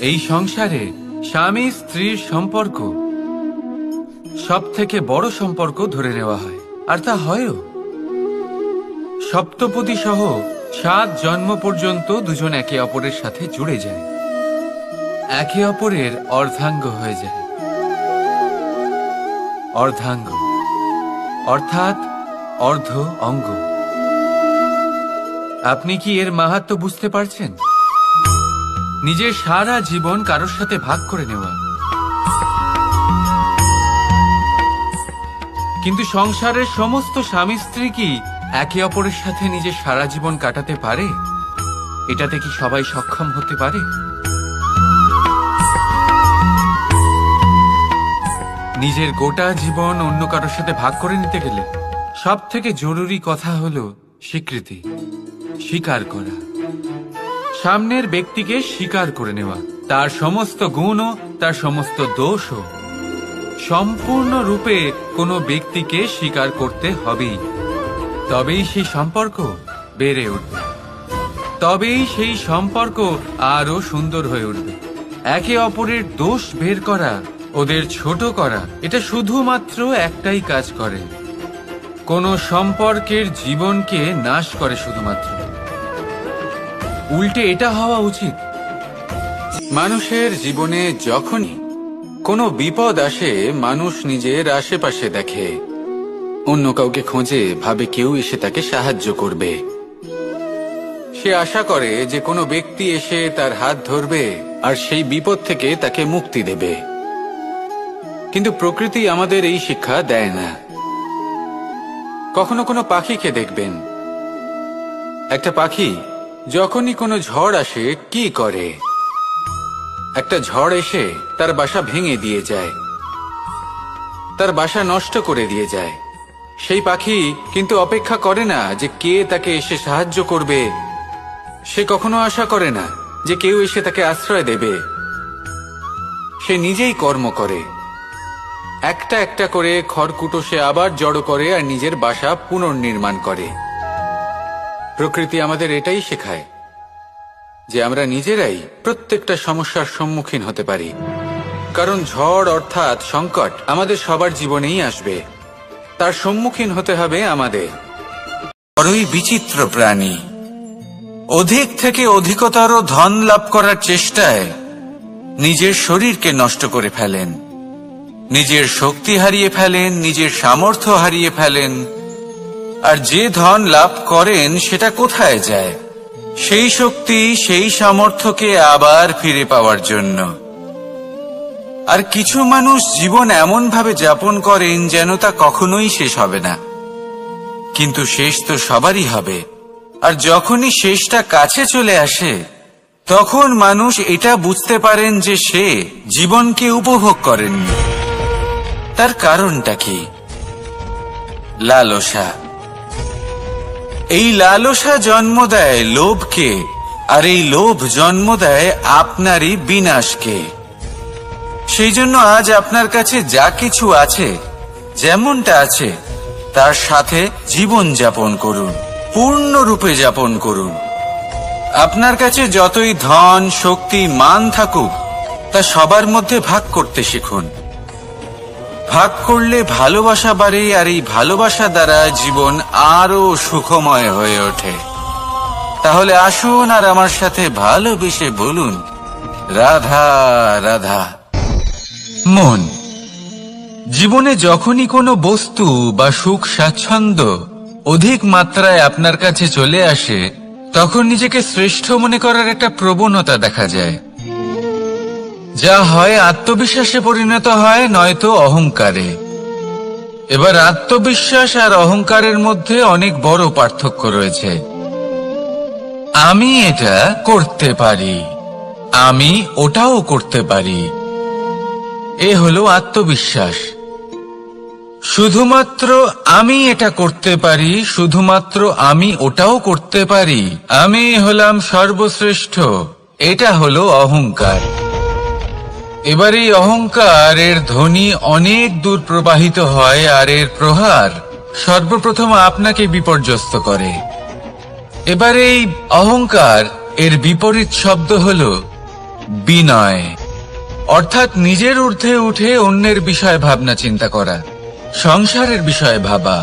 এই সংসারে স্বামী স্ত্রীর সম্পর্ক সব থেকে বড় সম্পর্ক ধরে নেওয়া হয়, আর তা হয়ও। সপ্তপদী সহ 7 জন্ম পর্যন্ত দুজন একে অপরের সাথে জুড়ে যায়, একে অপরের অর্ধাঙ্গ হয়ে যায়। অর্ধাঙ্গ অর্থাৎ অর্ধ অঙ্গ। আপনি কি এর মাহাত্ম্য বুঝতে পারছেন? নিজের সারা জীবন কারোর সাথে ভাগ করে নেওয়া। কিন্তু সংসারের সমস্ত স্বামী স্ত্রী কি একে অপরের সাথে নিজের সারা জীবন কাটাতে পারে? এটাতে কি সবাই সক্ষম হতে পারে? নিজের গোটা জীবন অন্য কারোর সাথে ভাগ করে নিতে গেলে সব থেকে জরুরি কথা হলো স্বীকৃতি, স্বীকার করা। সামনের ব্যক্তিকে স্বীকার করে নেওয়া, তার সমস্ত গুণও তার সমস্ত দোষও। সম্পূর্ণরূপে কোনো ব্যক্তিকে স্বীকার করতে হবেই, তবেই সেই সম্পর্ক বেড়ে উঠবে, তবেই সেই সম্পর্ক আরো সুন্দর হয়ে উঠবে। একে অপরের দোষ বের করা, ওদের ছোট করা, এটা শুধুমাত্র একটাই কাজ করে, কোন সম্পর্কের জীবনকে নাশ করে শুধুমাত্র। উল্টে এটা হওয়া উচিত। মানুষের জীবনে যখনই কোনো বিপদ আসে, মানুষ নিজের আশেপাশে দেখে, অন্য কাউকে খোঁজে, ভাবে কেউ এসে তাকে সাহায্য করবে। সে আশা করে যে কোনো ব্যক্তি এসে তার হাত ধরবে আর সেই বিপদ থেকে তাকে মুক্তি দেবে। কিন্তু প্রকৃতি আমাদের এই শিক্ষা দেয় না। কখনো কোনো পাখিকে দেখবেন, একটা পাখি যখনই কোনো ঝড় আসে কি করে? একটা ঝড় এসে তার বাসা ভেঙে দিয়ে যায়, তার বাসা নষ্ট করে দিয়ে যায়। সেই পাখি কিন্তু অপেক্ষা করে না যে কে তাকে এসে সাহায্য করবে। সে কখনো আশা করে না যে কেউ এসে তাকে আশ্রয় দেবে। সে নিজেই কর্ম করে, একটা একটা করে খড়কুটো সে আবার জড়ো করে আর নিজের বাসা পুনর্নির্মাণ করে। প্রকৃতি আমাদের এটাই শেখায় যে আমরা নিজেরাই প্রত্যেকটা সমস্যার সম্মুখীন হতে পারি, কারণ ঝড় অর্থাৎ সংকট আমাদের সবার জীবনেই আসবে, তার সম্মুখীন হতে হবে আমাদের। বড়ই বিচিত্র প্রাণী, অধিক থেকে অধিকতর ধন লাভ করার চেষ্টায় নিজের শরীরকে নষ্ট করে ফেলেন, নিজের শক্তি হারিয়ে ফেলেন, নিজের সামর্থ্য হারিয়ে ফেলেন। আর যে ধন লাভ করেন সেটা কোথায় যায়? সেই শক্তি, সেই সামর্থ্যকে আবার ফিরে পাওয়ার জন্য। আর কিছু মানুষ জীবন এমন ভাবে যাপন করেন যেন তা কখনোই শেষ হবে না। কিন্তু শেষ তো সবারই হবে, আর যখনই শেষটা কাছে চলে আসে তখন মানুষ এটা বুঝতে পারেন যে সে জীবনকে উপভোগ করেননি। তার কারণটা কি? লালসা। এই লালসা জন্ম দেয় লোভকে, আর এই লোভ জন্ম দেয় আপনারই বিনাশকে। সেই জন্য আজ আপনার কাছে যা কিছু আছে, যেমনটা আছে, তার সাথে জীবন যাপন করুন, পূর্ণরূপে যাপন করুন। আপনার কাছে যতই ধন, শক্তি, মান থাকুক, তা সবার মধ্যে ভাগ করতে শিখুন। ভাগ করলে ভালোবাসা বাড়ে, আর এই ভালোবাসা দ্বারা জীবন আরো সুখময় হয়ে ওঠে। তাহলে আসুন আর আমার সাথে ভালোবেসে বলুন, রাধা রাধা। মন। জীবনে যখনই কোনো বস্তু বা সুখ স্বাচ্ছন্দ্য অধিক মাত্রায় আপনার কাছে চলে আসে, তখন নিজেকে শ্রেষ্ঠ মনে করার একটা প্রবণতা দেখা যায়, যা হয় আত্মবিশ্বাসে পরিণত হয়, নয়তো অহংকারে। এবার আত্মবিশ্বাস আর অহংকারের মধ্যে অনেক বড় পার্থক্য রয়েছে। আমি এটা করতে পারি, আমি ওটাও করতে পারি, এ হলো আত্মবিশ্বাস। শুধুমাত্র আমি এটা করতে পারি, শুধুমাত্র আমি ওটাও করতে পারি, আমি হলাম সর্বশ্রেষ্ঠ, এটা হলো অহংকার। এবার এই অহংকারের ধ্বনি অনেক দূর প্রবাহিত হয়, আর এর প্রহার সর্বপ্রথম আপনাকে বিপর্যস্ত করে। এবার এই অহংকার এর বিপরীত শব্দ হলো বিনয়, অর্থাৎ নিজের ঊর্ধ্বে উঠে অন্যের বিষয়ে ভাবনা চিন্তা করা, সংসারের বিষয়ে ভাবা।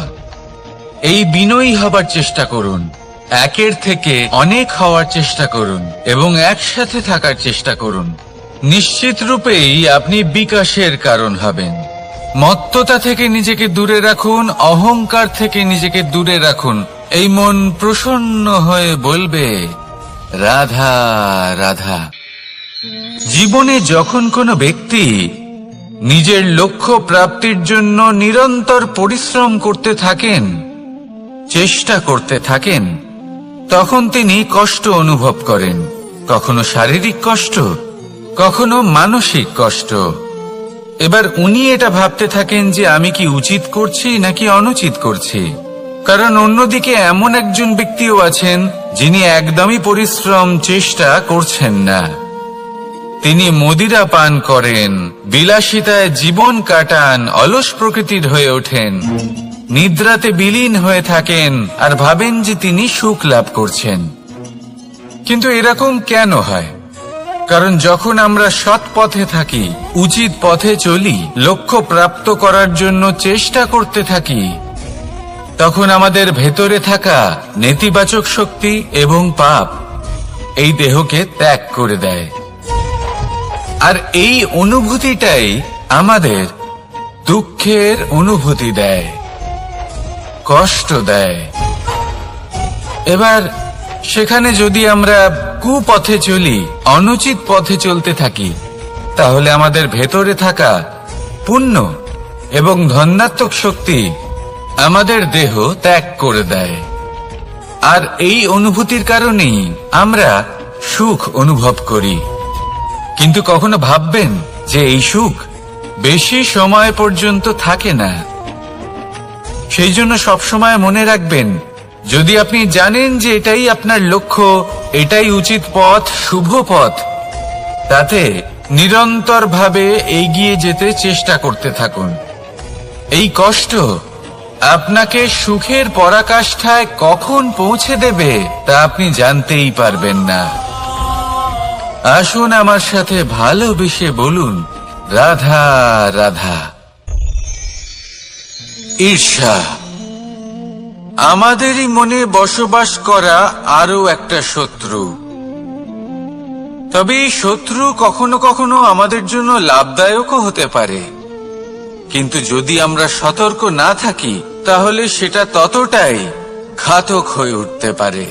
এই বিনয়ী হবার চেষ্টা করুন, একের থেকে অনেক হওয়ার চেষ্টা করুন এবং একসাথে থাকার চেষ্টা করুন। নিশ্চিত রূপেই আপনি বিকাশের কারণ হবেন। মত্ততা থেকে নিজেকে দূরে রাখুন, অহংকার থেকে নিজেকে দূরে রাখুন। এই মন প্রসন্ন হয়ে বলবে, রাধা রাধা। জীবনে যখন কোনো ব্যক্তি নিজের লক্ষ্য প্রাপ্তির জন্য নিরন্তর পরিশ্রম করতে থাকেন, চেষ্টা করতে থাকেন, তখন তিনি কষ্ট অনুভব করেন। কখনো শারীরিক কষ্ট, কখনো মানসিক কষ্ট। এবার উনি এটা ভাবতে থাকেন যে আমি কি উচিত করছি নাকি অনুচিত করছি। কারণ অন্যদিকে এমন একজন ব্যক্তিও আছেন যিনি একদমই পরিশ্রম চেষ্টা করছেন না। তিনি মদিরা পান করেন, বিলাসিতায় জীবন কাটান, অলস প্রকৃতির হয়ে ওঠেন, নিদ্রাতে বিলীন হয়ে থাকেন আর ভাবেন যে তিনি সুখ লাভ করছেন। কিন্তু এরকম কেন হয়? কারণ যখন আমরা সৎ পথে থাকি, উচিত পথে চলি, লক্ষ্য প্রাপ্ত করার জন্য চেষ্টা করতে থাকি, তখন আমাদের ভেতরে থাকা নেতিবাচক শক্তি এবং পাপ এই দেহকে ত্যাগ করে দেয়। আর এই অনুভূতিটাই আমাদের দুঃখের অনুভূতি দেয়, কষ্ট দেয়। এবার সেখানে যদি আমরা কুপথে চলি, অনুচিত পথে চলতে থাকি, তাহলে আমাদের ভেতরে থাকা পুণ্য এবং ধনাত্মক শক্তি আমাদের দেহ ত্যাগ করে দেয়। আর এই অনুভূতির কারণেই আমরা সুখ অনুভব করি। কিন্তু কখনো ভাববেন যে এই সুখ বেশি সময় পর্যন্ত থাকে না। সেই জন্য সবসময় মনে রাখবেন, যদি আপনি জানেন যে এটাই আপনার লক্ষ্য, এটাই উচিত পথ, শুভ পথ, তাতে নিরন্তরভাবে এগিয়ে যেতে চেষ্টা করতে থাকুন। এই কষ্ট আপনাকে সুখের পরাকাষ্ঠায় কখন পৌঁছে দেবে তা আপনি জানতেই পারবেন না। আসুন আমার সাথে ভালোবেসে বলুন, রাধা রাধা। ঈর্ষা আমাদেরই মনে বসবাস করা আরো একটা শত্রু। তবে এই শত্রু কখনো কখনো আমাদের জন্য লাভদায়কও হতে পারে। কিন্তু যদি আমরা সতর্ক না থাকি, তাহলে সেটা ততটাই ঘাতক হয়ে উঠতে পারে।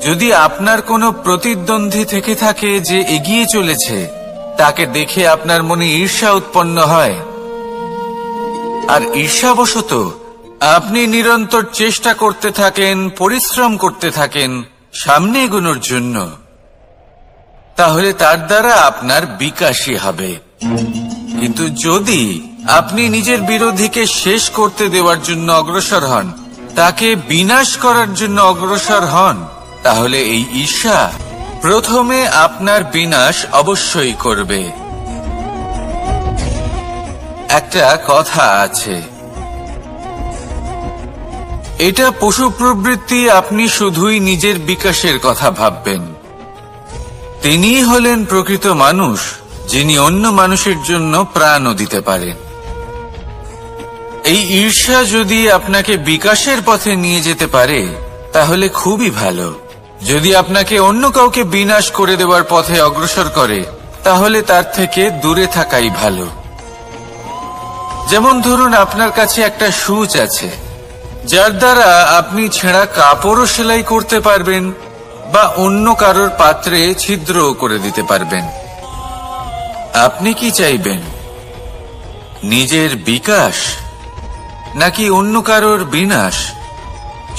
যদি আপনার কোনো প্রতিদ্বন্দ্বী থেকে থাকে যে এগিয়ে চলেছে, তাকে দেখে আপনার মনে ঈর্ষা উৎপন্ন হয়, আর ঈর্ষাবশত আপনি নিরন্তর চেষ্টা করতে থাকেন, পরিশ্রম করতে থাকেন সামনে এগোনোর জন্য, তাহলে তার দ্বারা আপনার বিকাশই হবে। কিন্তু যদি আপনি নিজের বিরোধীকে শেষ করতে দেওয়ার জন্য অগ্রসর হন, তাকে বিনাশ করার জন্য অগ্রসর হন, তাহলে এই ঈর্ষা প্রথমে আপনার বিনাশ অবশ্যই করবে। একটা কথা আছে, এটা পশু প্রবৃত্তি, আপনি শুধুই নিজের বিকাশের কথা ভাববেন। তিনিই হলেন প্রকৃত মানুষ, যিনি অন্য মানুষের জন্য প্রাণও দিতে পারেন। এই ঈর্ষা যদি আপনাকে বিকাশের পথে নিয়ে যেতে পারে, তাহলে খুবই ভালো। যদি আপনাকে অন্য কাউকে বিনাশ করে দেওয়ার পথে অগ্রসর করে, তাহলে তার থেকে দূরে থাকাই ভালো। যেমন ধরুন, আপনার কাছে একটা সূচ আছে, যার দ্বারা আপনি ছেঁড়া কাপড়ও সেলাই করতে পারবেন বা অন্য কারোর পাত্রে ছিদ্রও করে দিতে পারবেন। আপনি কি চাইবেন, নিজের বিকাশ নাকি অন্য কারোর বিনাশ?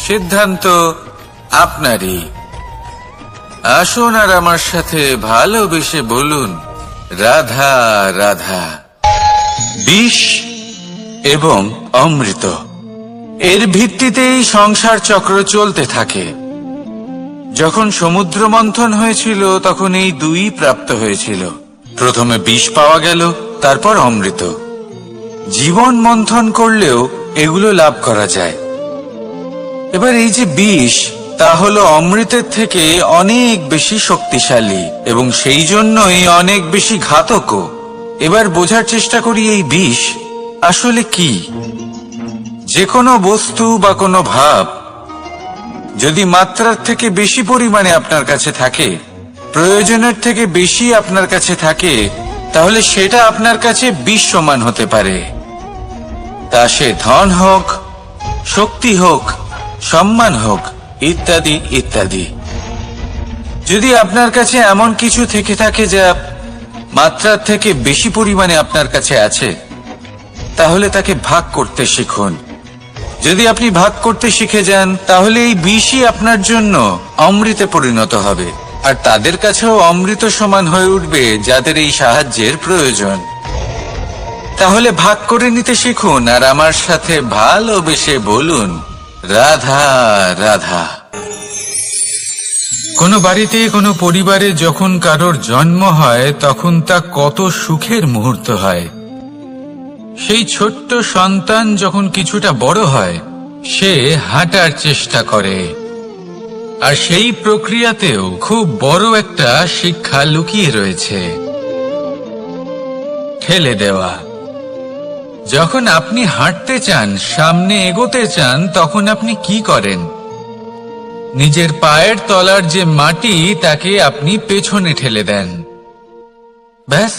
সিদ্ধান্ত আপনারই। আসুন আর আমার সাথে ভালোবেসে বলুন, রাধা রাধা। বিষ এবং অমৃত, এর ভিত্তিতেই সংসার চক্র চলতে থাকে। যখন সমুদ্র মন্থন হয়েছিল, তখন এই দুই প্রাপ্ত হয়েছিল। প্রথমে বিষ পাওয়া গেল, তারপর অমৃত। জীবন মন্থন করলেও এগুলো লাভ করা যায়। এবার এই যে বিষ, তা হলো অমৃতের থেকে অনেক বেশি শক্তিশালী এবং সেই জন্যই অনেক বেশি ঘাতকও। এবার বোঝার চেষ্টা করি এই বিষ আসলে কি। যে কোনো বস্তু বা কোনো ভাব যদি মাত্রার থেকে বেশি পরিমাণে আপনার কাছে থাকে, প্রয়োজনের থেকে বেশি আপনার কাছে থাকে, তাহলে সেটা আপনার কাছে বিষ সমান হতে পারে। তা সে ধন হোক, শক্তি হোক, সম্মান হোক, ইত্যাদি ইত্যাদি। যদি আপনার কাছে এমন কিছু থেকে থাকে যা মাত্রার থেকে বেশি পরিমাণে আপনার কাছে আছে, তাহলে তাকে ভাগ করতে শিখুন। যদি আপনি ভাগ করতে শিখে যান, তাহলে এই বিষই আপনার জন্য অমৃতে পরিণত হবে, আর তাদের কাছেও অমৃত সমান হয়ে উঠবে যাদের এই সাহায্যের প্রয়োজন। তাহলে ভাগ করে নিতে শিখুন আর আমার সাথে ভালোবেসে বলুন, রাধা রাধা। কোনো বাড়িতে, কোনো পরিবারে যখন কারোর জন্ম হয়, তখন তা কত সুখের মুহূর্ত হয়। সেই ছোট্ট সন্তান যখন কিছুটা বড় হয়, সে হাঁটার চেষ্টা করে, আর সেই প্রক্রিয়াতেও খুব বড় একটা শিক্ষা লুকিয়ে রয়েছে, ঠেলে দেওয়া। যখন আপনি হাঁটতে চান, সামনে এগোতে চান, তখন আপনি কি করেন? নিজের পায়ের তলার যে মাটি, তাকে আপনি পেছনে ঠেলে দেন। ব্যাস,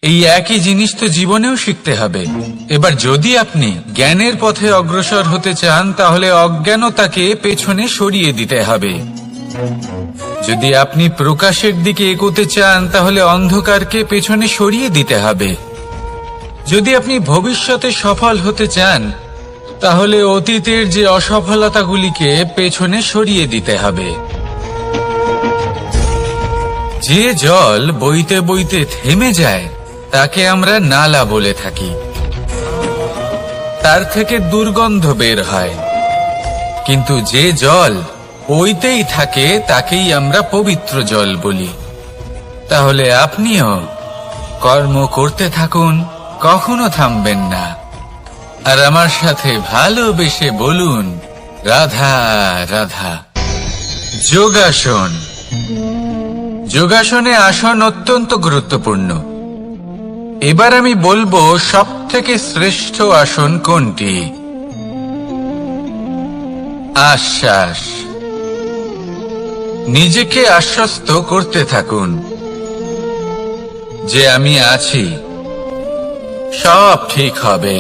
এই একই জিনিস তো জীবনেও শিখতে হবে। এবার যদি আপনি জ্ঞানের পথে অগ্রসর হতে চান, তাহলে অজ্ঞানতাকে পেছনে সরিয়ে দিতে হবে। যদি আপনি প্রকাশের দিকে এগোতে চান, তাহলে অন্ধকারকে পেছনে সরিয়ে দিতে হবে। যদি আপনি ভবিষ্যতে সফল হতে চান, তাহলে অতীতের যে অসফলতাগুলিকে পেছনে সরিয়ে দিতে হবে। যে জল বইতে বইতে থেমে যায়, তাকে আমরা নালা বলে থাকি। তার থেকে দুর্গন্ধ বের হয়, কিন্তু যে জল বইতেই থাকে, তাকেই আমরা পবিত্র জল বলি। তাহলে আপনিও কর্ম করতে থাকুন, কখনো থামবেন না, আর আমার সাথে ভালোবেসে বলুন, রাধা রাধা। যোগাসন। যোগাসনে আসন অত্যন্ত গুরুত্বপূর্ণ। এবার আমি বলবো সবথেকে শ্রেষ্ঠ আসন কোনটি। আশ্বাস। নিজেকে আশ্বস্ত করতে থাকুন যে আমি আছি, সব ঠিক হবে,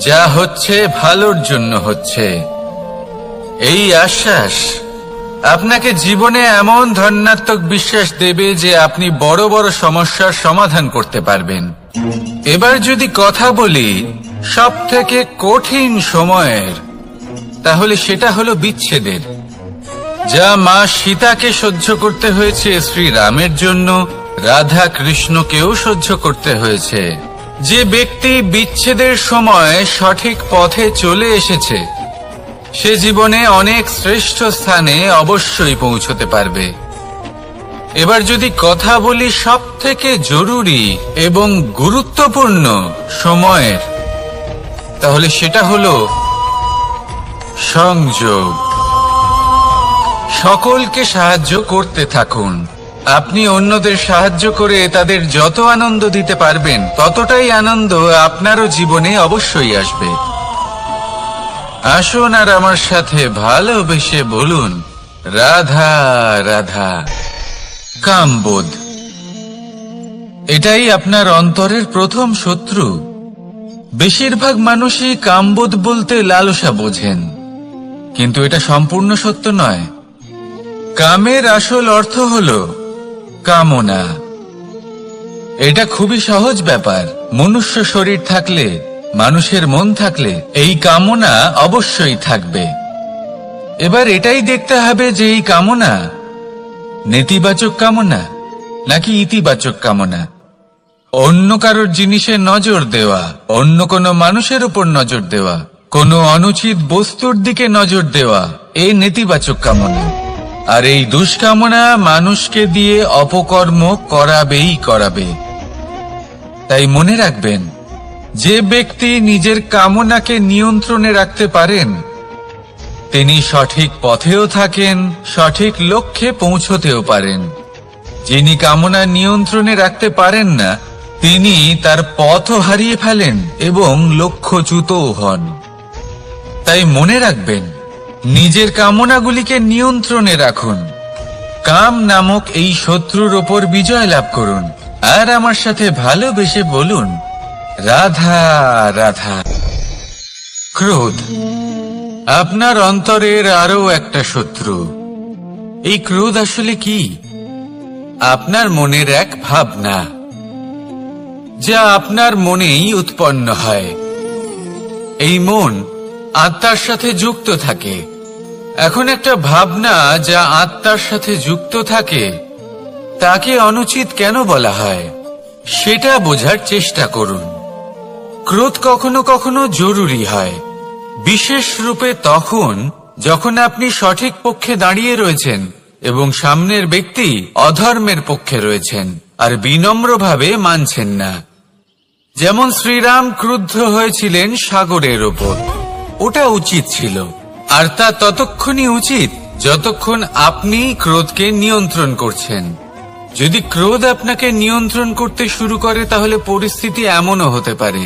যা হচ্ছে ভালোর জন্য হচ্ছে। এই আশ্বাস আপনাকে জীবনে এমন ধনাত্মক বিশ্বাস দেবে যে আপনি বড় বড় সমস্যার সমাধান করতে পারবেন। এবার যদি কথা বলি সবথেকে কঠিন সময়ের, তাহলে সেটা হলো বিচ্ছেদের। যা মা সীতাকে সহ্য করতে হয়েছে শ্রীরামের জন্য, রাধা কৃষ্ণকেও সহ্য করতে হয়েছে। যে ব্যক্তি বিচ্ছেদের সময় সঠিক পথে চলে এসেছে, সে জীবনে অনেক শ্রেষ্ঠ স্থানে অবশ্যই পৌঁছতে পারবে। এবার যদি কথা বলি সবথেকে জরুরি এবং গুরুত্বপূর্ণ সময়ের, তাহলে সেটা হলো সংযোগ। সকলকে সাহায্য করতে থাকুন। আপনি অন্যদের সাহায্য করে তাদের যত আনন্দ দিতে পারবেন, ততটাই আনন্দ আপনারও জীবনে অবশ্যই আসবে। আসুন আর আমার সাথে ভালোবেসে বলুন, রাধা রাধা। কামবোধ। এটাই আপনার অন্তরের প্রথম শত্রু। বেশিরভাগ মানুষই কামবোধ বলতে লালসা বোঝেন, কিন্তু এটা সম্পূর্ণ সত্য নয়। কামের আসল অর্থ হল কামনা। এটা খুবই সহজ ব্যাপার। মনুষ্য শরীর থাকলে, মানুষের মন থাকলে এই কামনা অবশ্যই থাকবে। এবার এটাই দেখতে হবে যে এই কামনা নেতিবাচক কামনা নাকি ইতিবাচক কামনা। অন্য কারোর জিনিসে নজর দেওয়া, অন্য কোনো মানুষের উপর নজর দেওয়া, কোনো অনুচিত বস্তুর দিকে নজর দেওয়া, এই নেতিবাচক কামনা। আর এই দুষ্কামনা মানুষকে দিয়ে অপকর্ম করাবেই করাবে। তাই মনে রাখবেন, যে ব্যক্তি নিজের কামনাকে নিয়ন্ত্রণে রাখতে পারেন, তিনি সঠিক পথেও থাকেন, সঠিক লক্ষ্যে পৌঁছতেও পারেন। যিনি কামনা নিয়ন্ত্রণে রাখতে পারেন না, তিনি তার পথও হারিয়ে ফেলেন এবং লক্ষ্যচ্যুতও হন। তাই মনে রাখবেন, নিজের কামনাগুলিকে নিয়ন্ত্রণে রাখুন। কাম নামক এই শত্রুর ওপর বিজয় লাভ করুন, আর আমার সাথে ভালোবেসে বলুন, রাধা রাধা। ক্রোধ আপনার অন্তরের আরো একটা শত্রু। এই ক্রোধ আসলে কি? আপনার মনের এক ভাবনা, যা আপনার মনেই উৎপন্ন হয়। এই মন আত্মার সাথে যুক্ত থাকে। এখন একটা ভাবনা যা আত্মার সাথে যুক্ত থাকে, তাকে অনুচিত কেন বলা হয়, সেটা বোঝার চেষ্টা করুন। ক্রোধ কখনো কখনো জরুরি হয়, বিশেষ রূপে তখন যখন আপনি সঠিক পক্ষে দাঁড়িয়ে রয়েছেন এবং সামনের ব্যক্তি অধর্মের পক্ষে রয়েছেন আর বিনম্রভাবে মানছেন না। যেমন শ্রীরাম ক্রুদ্ধ হয়েছিলেন সাগরের ওপর। ওটা উচিত ছিল, আর তা ততক্ষণই উচিত যতক্ষণ আপনি ক্রোধকে নিয়ন্ত্রণ করছেন। যদি ক্রোধ আপনাকে নিয়ন্ত্রণ করতে শুরু করে, তাহলে পরিস্থিতি এমনও হতে পারে,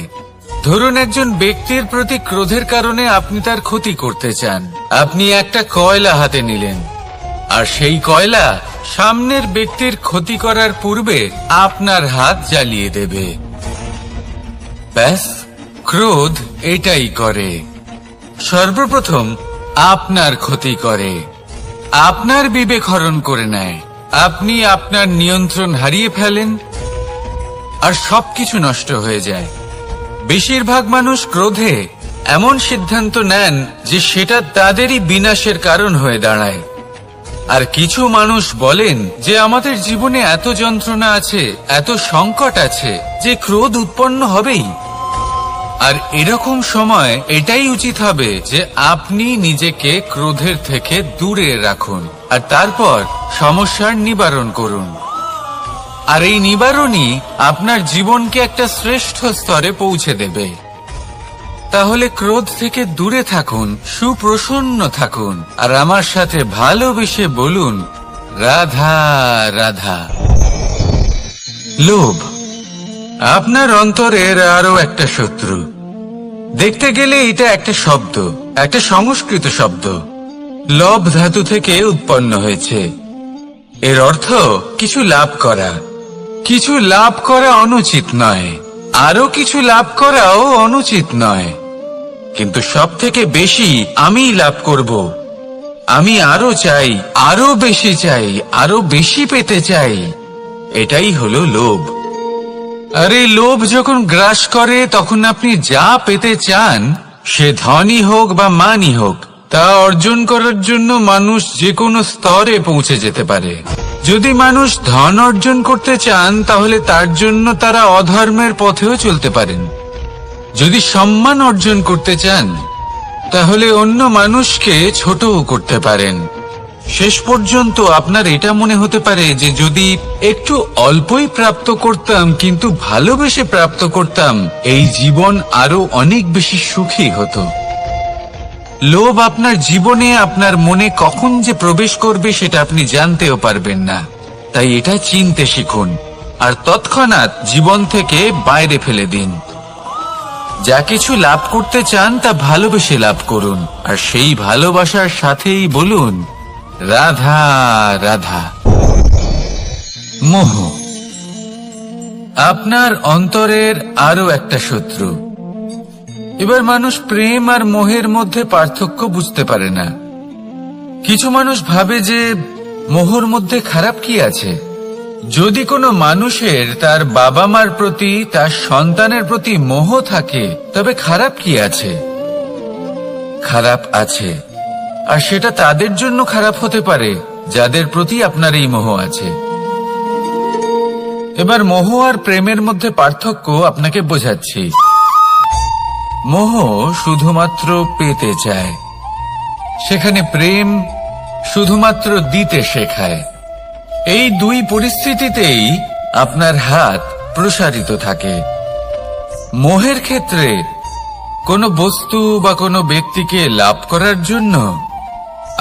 ধরুন একজন ব্যক্তির প্রতি ক্রোধের কারণে আপনি তার ক্ষতি করতে চান। আপনি একটা কয়লা হাতে নিলেন, আর সেই কয়লা সামনের ব্যক্তির ক্ষতি করার পূর্বে আপনার হাত জ্বালিয়ে দেবে। ব্যাস, ক্রোধ এটাই করে। সর্বপ্রথম আপনার ক্ষতি করে, আপনার বিবেক হরণ করে নেয়। আপনি আপনার নিয়ন্ত্রণ হারিয়ে ফেলেন আর সবকিছু নষ্ট হয়ে যায়। বেশিরভাগ মানুষ ক্রোধে এমন সিদ্ধান্ত নেন যে সেটা তাদেরই বিনাশের কারণ হয়ে দাঁড়ায়। আর কিছু মানুষ বলেন যে আমাদের জীবনে এত যন্ত্রণা আছে, এত সংকট আছে, যে ক্রোধ উৎপন্ন হবেই। আর এরকম সময় এটাই উচিত হবে যে আপনি নিজেকে ক্রোধের থেকে দূরে রাখুন আর তারপর সমস্যার নিবারণ করুন। আর এই নিবারণই আপনার জীবনকে একটা শ্রেষ্ঠ স্তরে পৌঁছে দেবে। তাহলে ক্রোধ থেকে দূরে থাকুন, সুপ্রসন্ন থাকুন, আর আমার সাথে ভালোবেসে বলুন, রাধা রাধা। লোভ আপনার অন্তরের আরো একটা শত্রু। দেখতে গেলে এটা একটা শব্দ, একটা সংস্কৃত শব্দ। লব ধাতু থেকে উৎপন্ন হয়েছে। এর অর্থ কিছু লাভ করা। কিছু লাভ করা অনুচিত নয়, আরো কিছু লাভ করাও অনুচিত নয়, কিন্তু সব থেকে বেশি আমি লাভ করব। আমি আরো চাই, আরো বেশি চাই, আরো বেশি পেতে চাই। এটাই হলো লোভ। আর এই লোভ যখন গ্রাস করে, তখন আপনি যা পেতে চান, সে ধনই হোক বা মানই হোক, তা অর্জন করার জন্য মানুষ যে কোনো স্তরে পৌঁছে যেতে পারে। যদি মানুষ ধন অর্জন করতে চান, তাহলে তার জন্য তারা অধর্মের পথেও চলতে পারেন। যদি সম্মান অর্জন করতে চান, তাহলে অন্য মানুষকে ছোটও করতে পারেন। শেষ পর্যন্ত আপনার এটা মনে হতে পারে যে যদি একটু অল্পই প্রাপ্ত করতাম, কিন্তু ভালোবেসে প্রাপ্ত করতাম, এই জীবন আরো অনেক বেশি সুখী হতো। লোভ আপনার জীবনে, আপনার মনে কখন যে প্রবেশ করবে সেটা আপনি জানতেও পারবেন না। তাই এটা চিনতে শিখুন আর তৎক্ষণাৎ জীবন থেকে বাইরে ফেলে দিন। যা কিছু লাভ করতে চান তা ভালোবেসে লাভ করুন, আর সেই ভালোবাসার সাথেই বলুন, রাধা রাধা। মোহ আপনার অন্তরের আরো একটা শত্রু। এবার মানুষ প্রেম আর মোহের মধ্যে পার্থক্য বুঝতে পারে না। কিছু মানুষ ভাবে যে মোহর মধ্যে খারাপ কি আছে। যদি কোনো মানুষের তার বাবা মার প্রতি, তার সন্তানের প্রতি মোহ থাকে, তবে খারাপ কি আছে? খারাপ আছে, আর সেটা তাদের জন্য খারাপ হতে পারে যাদের প্রতি আপনার এই মোহ আছে। এবার মোহ আর প্রেমের মধ্যে পার্থক্য আপনাকে বোঝাচ্ছি। মোহ শুধুমাত্র পেতে চায়, সেখানে প্রেম শুধুমাত্র দিতে শেখায়। এই দুই পরিস্থিতিতেই আপনার হাত প্রসারিত থাকে। মোহের ক্ষেত্রে কোনো বস্তু বা কোনো ব্যক্তিকে লাভ করার জন্য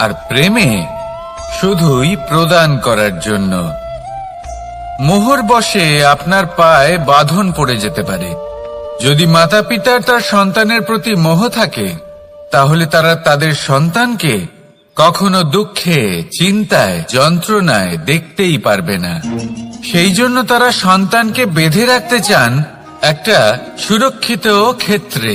আর প্রেমে শুধুই প্রদান করার জন্য। মোহর বশে আপনার পায়ে বাঁধন পড়ে যেতে পারে। যদি মাতা পিতার তার সন্তানের প্রতি মোহ থাকে, তাহলে তারা তাদের সন্তানকে কখনো দুঃখে, চিন্তায়, যন্ত্রণায় দেখতেই পারবে না। সেই জন্য তারা সন্তানকে বেঁধে রাখতে চান একটা সুরক্ষিত ক্ষেত্রে,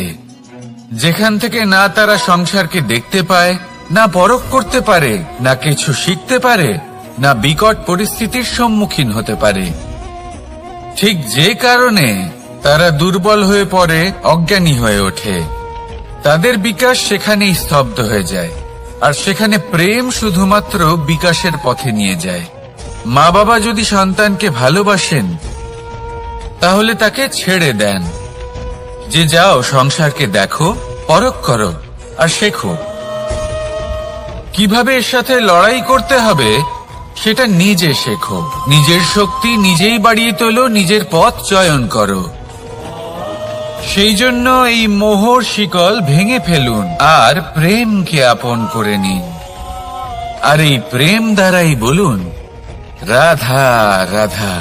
যেখান থেকে না তারা সংসারকে দেখতে পায়, না পরখ করতে পারে, না কিছু শিখতে পারে, না বিকট পরিস্থিতির সম্মুখীন হতে পারে। ঠিক যে কারণে তারা দুর্বল হয়ে পড়ে, অজ্ঞানী হয়ে ওঠে। তাদের বিকাশ সেখানেই স্তব্ধ হয়ে যায়, আর সেখানে প্রেম শুধুমাত্র বিকাশের পথে নিয়ে যায়। মা বাবা যদি সন্তানকে ভালোবাসেন, তাহলে তাকে ছেড়ে দেন যে যাও সংসারকে দেখো, পরখ করো আর শেখো। কিভাবে এর সাথে লড়াই করতে হবে সেটা নিজে শেখো। নিজের শক্তি নিজেই বাড়িয়ে তোলো, নিজের পথ চয়ন করো। সেই জন্য এই মোহর শিকল ভেঙে ফেলুন আর প্রেমকে আপন করে নিন। আর এই প্রেম দ্বারাই বলুন, রাধা রাধা।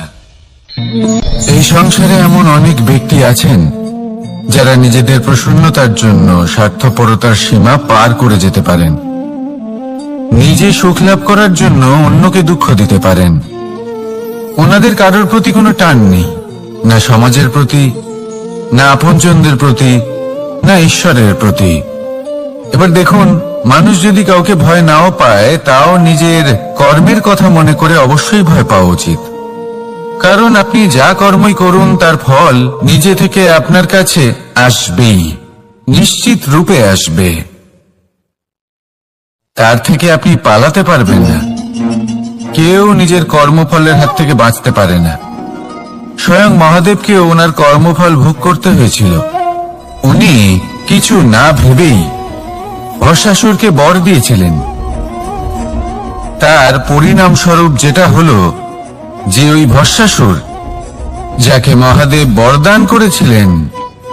এই সংসারে এমন অনেক ব্যক্তি আছেন যারা নিজেদের প্রসন্নতার জন্য স্বার্থপরতার সীমা পার করে যেতে পারেন। নিজে সুখ লাভ করার জন্য অন্যকে দুঃখ দিতে পারেন। ওনাদের কারোর প্রতি কোনো টান নেই, না সমাজের প্রতি, না আপনজনদের প্রতি, না ঈশ্বরের প্রতি। এবার দেখুন, মানুষ যদি কাউকে ভয় নাও পায়, তাও নিজের কর্মের কথা মনে করে অবশ্যই ভয় পাওয়া উচিত। কারণ আপনি যা কর্মই করুন, তার ফল নিজে থেকে আপনার কাছে আসবেই, নিশ্চিত রূপে আসবে। তার থেকে আপনি পালাতে পারবেন না। কেউ নিজের কর্মফলের হাত থেকে বাঁচতে পারে না। স্বয়ং মহাদেবকেও ওনার কর্মফল ভোগ করতে হয়েছিল। উনি কিছু না ভেবেই ভস্মাসুরকে বর দিয়েছিলেন। তার পরিণাম স্বরূপ যেটা হলো যে ওই ভস্মাসুর, যাকে মহাদেব বরদান করেছিলেন,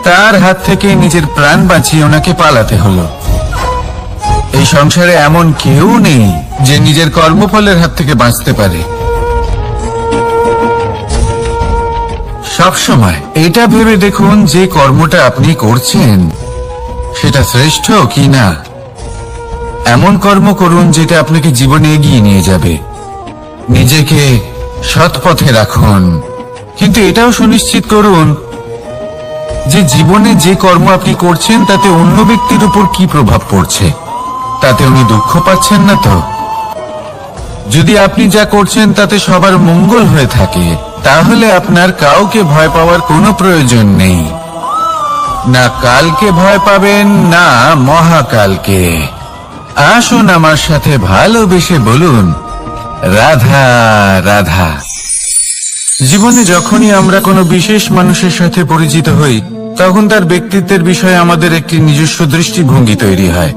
তার হাত থেকে নিজের প্রাণ বাঁচিয়ে ওনাকে পালাতে হলো। এই সংসারে এমন কেউ নেই যে নিজের কর্মফলের হাত থেকে বাঁচতে পারে। সবসময় এটা ভেবে দেখুন যে কর্মটা আপনি করছেন সেটা শ্রেষ্ঠ কি না। এমন কর্ম করুন যেটা আপনাকে জীবনে এগিয়ে নিয়ে যাবে। নিজেকে সৎ পথে রাখুন, কিন্তু এটাও সুনিশ্চিত করুন যে জীবনে যে কর্ম আপনি করছেন তাতে অন্য ব্যক্তির উপর কি প্রভাব পড়ছে, তাতে উনি দুঃখ পাচ্ছেন না তো। যদি আপনি যা করছেন তাতে সবার মঙ্গল হয়ে থাকে, তাহলে আপনার কাউকে ভয় পাওয়ার কোনো প্রয়োজন নেই। না কালকে ভয় পাবেন, না মহাকালকে। আসুন আমার সাথে ভালোবেসে বলুন, রাধা রাধা। জীবনে যখনই আমরা কোনো বিশেষ মানুষের সাথে পরিচিত হই, তখন তার ব্যক্তিত্বের বিষয়ে আমাদের একটি নিজস্ব দৃষ্টিভঙ্গি তৈরি হয়।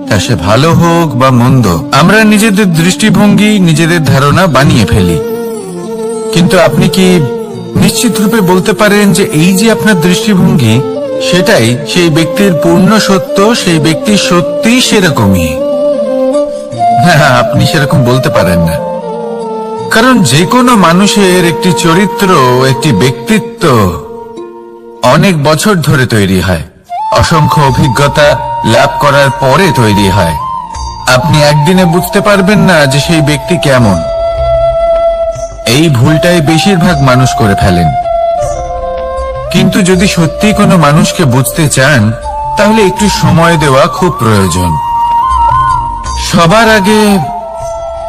তা সে ভালো হোক বা মন্দ, আমরা নিজেদের দৃষ্টিভঙ্গি, নিজেদের ধারণা বানিয়ে ফেলি। কিন্তু আপনি কি নিশ্চিত রূপে বলতে পারেন যে এই যে আপনার দৃষ্টিভঙ্গি, সেটাই সেই ব্যক্তির পূর্ণ সত্য, সেই ব্যক্তি সত্যিই সেরকমই? হ্যাঁ, আপনি সেরকম বলতে পারেন না। কারণ যে কোনো মানুষের একটি চরিত্র, একটি ব্যক্তিত্ব অনেক বছর ধরে তৈরি হয়, অসংখ্য অভিজ্ঞতা লাভ করার পরে তৈরি হয়। আপনি একদিনে বুঝতে পারবেন না যে সেই ব্যক্তি কেমন। এই ভুলটাই বেশিরভাগ মানুষ করে ফেলেন। কিন্তু যদি সত্যি কোনো মানুষকে বুঝতে চান, তাহলে একটু সময় দেওয়া খুব প্রয়োজন। সবার আগে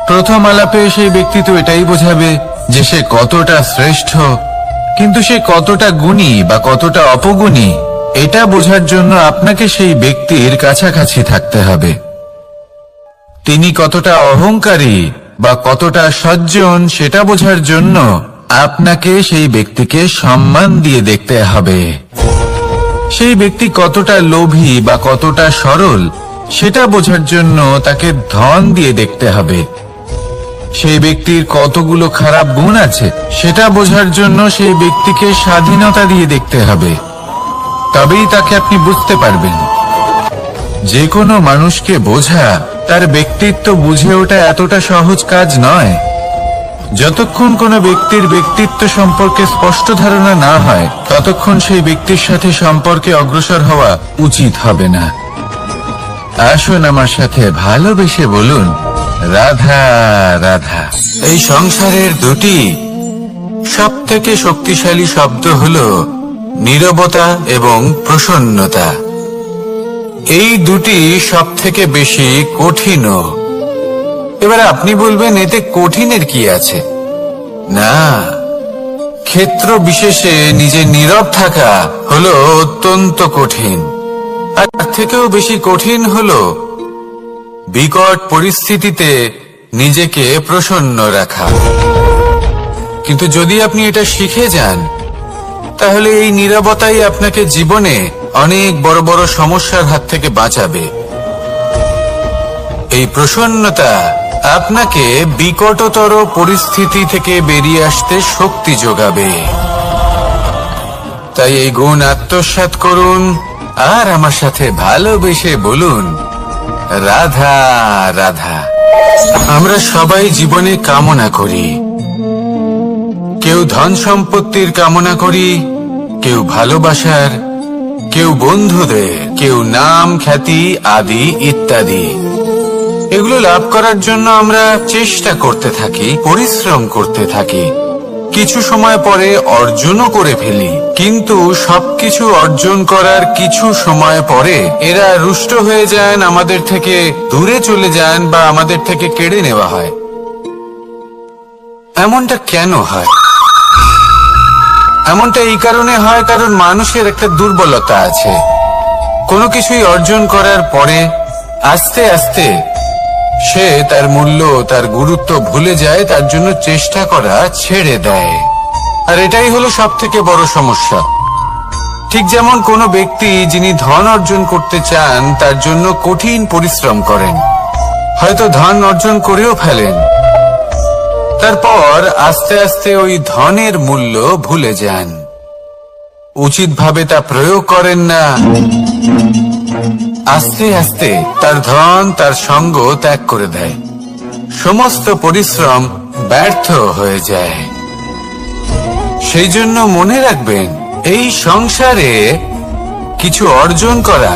প্রথম আলাপে সেই ব্যক্তি তো এটাই বোঝাবে যে সে কতটা শ্রেষ্ঠ, কিন্তু সে কতটা গুণী বা কতটা অপগুণী, এটা বোঝার জন্য আপনাকে সেই ব্যক্তির কাছাকাছি থাকতে হবে। তিনি কতটা অহংকারী বা কতটা সজ্জন, সেটা বোঝার জন্য আপনাকে সেই ব্যক্তিকে সম্মান দিয়ে দেখতে হবে। সেই ব্যক্তি কতটা লোভী বা কতটা সরল, সেটা বোঝার জন্য তাকে ধন দিয়ে দেখতে হবে। সেই ব্যক্তির কতগুলো খারাপ গুণ আছে, সেটা বোঝার জন্য সেই ব্যক্তিকে স্বাধীনতা দিয়ে দেখতে হবে। তবেই তাকে আপনি বুঝতে পারবেন। যে কোনো মানুষকে বোঝা তার ব্যক্তিত্ব বুঝে ওঠা এতটা সহজ কাজ নয়। যতক্ষণ কোনো ব্যক্তির ব্যক্তিত্ব সম্পর্কে স্পষ্ট ধারণা না হয়, ততক্ষণ সেই ব্যক্তির সাথে সম্পর্কে অগ্রসর হওয়া উচিত হবে না। আসুন আমার সাথে ভালোবেসে বলুন, রাধা রাধা। এই সংসারের দুটি সবথেকে শক্তিশালী শব্দ হলো নীরবতা এবং প্রসন্নতা। এই দুটি সবথেকে বেশি কঠিনও। এবার আপনি বলবেন, এতে কঠিনের কি আছে? না, ক্ষেত্র বিশেষে নিজে নীরব থাকা হলো অত্যন্ত কঠিন। আর তার থেকেও বেশি কঠিন হলো বিকট পরিস্থিতিতে নিজেকে প্রসন্ন রাখা। কিন্তু যদি আপনি এটা শিখে যান, তাহলে এই নীরবতাই আপনাকে জীবনে অনেক বড় বড় সমস্যার হাত থেকে বাঁচাবে। এই প্রসন্নতা আপনাকে বিকটতর পরিস্থিতি থেকে বেরিয়ে আসতে শক্তি যোগাবে। তাই এই গুণ আত্মসাৎ করুন আর আমার সাথে ভালোবেসে বলুন, রাধা রাধা। আমরা সবাই জীবনে কামনা করি। কেউ ধন সম্পত্তির কামনা করি, কেউ ভালোবাসার, কেউ বন্ধুদের, কেউ নাম খ্যাতি আদি ইত্যাদি। এগুলো লাভ করার জন্য আমরা চেষ্টা করতে থাকি, পরিশ্রম করতে থাকি। কিছু সময় পরে অর্জনও করে ফেলি, কিন্তু সবকিছু অর্জন করার কিছু সময় পরে এরা রুষ্ট হয়ে যান, আমাদের থেকে দূরে চলে যান বা আমাদের থেকে কেড়ে নেওয়া হয়। এমনটা কেন হয়? এমনটা এই কারণে হয় কারণ মানুষের একটা দুর্বলতা আছে। কোনো কিছুই অর্জন করার পরে আস্তে আস্তে সে তার মূল্য, তার গুরুত্ব ভুলে যায়, তার জন্য চেষ্টা করা ছেড়ে দেয়। আর এটাই হলো সব থেকে বড় সমস্যা। ঠিক যেমন কোনো ব্যক্তি যিনি ধন অর্জন করতে চান, তার জন্য কঠিন পরিশ্রম করেন, হয়তো ধন অর্জন করেও ফেলেন, তারপর আস্তে আস্তে ওই ধনের মূল্য ভুলে যান, উচিতভাবে তা প্রয়োগ করেন না। আস্তে আস্তে তার ধন, তার সঙ্গ ত্যাগ করে দেয়, সমস্ত পরিশ্রম ব্যর্থ হয়ে যায়। সেই জন্য মনে রাখবেন, এই সংসারে কিছু অর্জন করা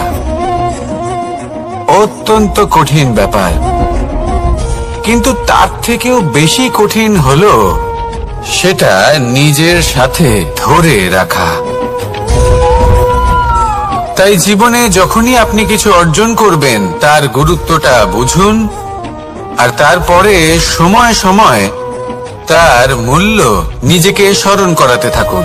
অত্যন্ত কঠিন ব্যাপার, কিন্তু তার থেকেও বেশি কঠিন হলো সেটা নিজের সাথে ধরে রাখা। তাই জীবনে যখনই আপনি কিছু অর্জন করবেন, তার গুরুত্বটা বুঝুন, আর তারপরে সময় সময় তার মূল্য নিজেকে স্মরণ করাতে থাকুন।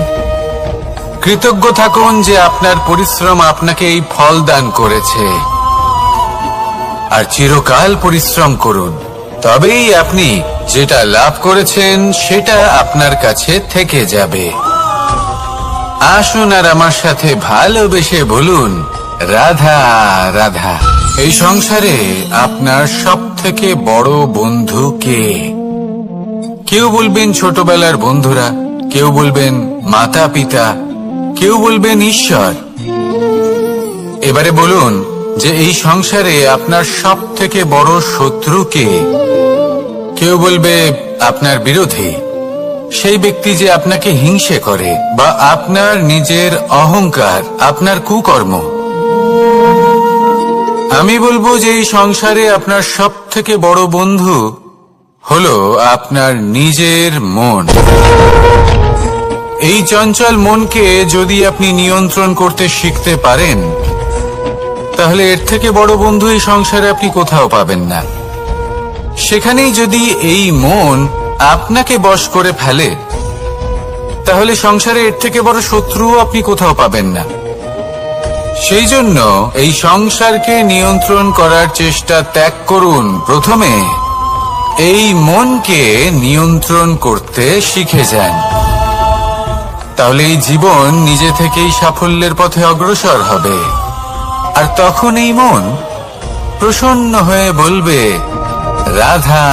কৃতজ্ঞ থাকুন যে আপনার পরিশ্রম আপনাকে এই ফল দান করেছে, আর চিরকাল পরিশ্রম করুন। তবেই আপনি যেটা লাভ করেছেন সেটা আপনার কাছে থেকে যাবে। আসুন আর আমার সাথে ভালোবেসে বলুন, রাধা রাধা। এই সংসারে আপনার সব থেকে বড় বন্ধু কে? কেউ বলবেন ছোটবেলার বন্ধুরা, কেউ বলবেন মাতা পিতা, কেউ বলবেন ঈশ্বর। এবারে বলুন যে এই সংসারে আপনার সব থেকে বড় শত্রু কে? কেউ বলবে আপনার বিরোধী, সেই ব্যক্তি যে আপনাকে হিংসে করে, বা আপনার নিজের অহংকার, আপনার কুকর্ম। আমি বলবো যে এই সংসারে আপনার সব থেকে বড় বন্ধু হলো আপনার নিজের মন। এই চঞ্চল মনকে যদি আপনি নিয়ন্ত্রণ করতে শিখতে পারেন, তাহলে এর থেকে বড় বন্ধু এই সংসারে আপনি কোথাও পাবেন না। সেখানেই যদি এই মন আপনাকে বশ করে ফেলে, তাহলে সংসারে এর থেকে বড় শত্রুও আপনি কোথাও পাবেন না। সেই জন্য এই সংসারকে নিয়ন্ত্রণ করার চেষ্টা ত্যাগ করুন। প্রথমে এই মনকে নিয়ন্ত্রণ করতে শিখে যান, তাহলে এই জীবন নিজে থেকেই সাফল্যের পথে অগ্রসর হবে। আর তখন এই মন প্রসন্ন হয়ে বলবে, রাধা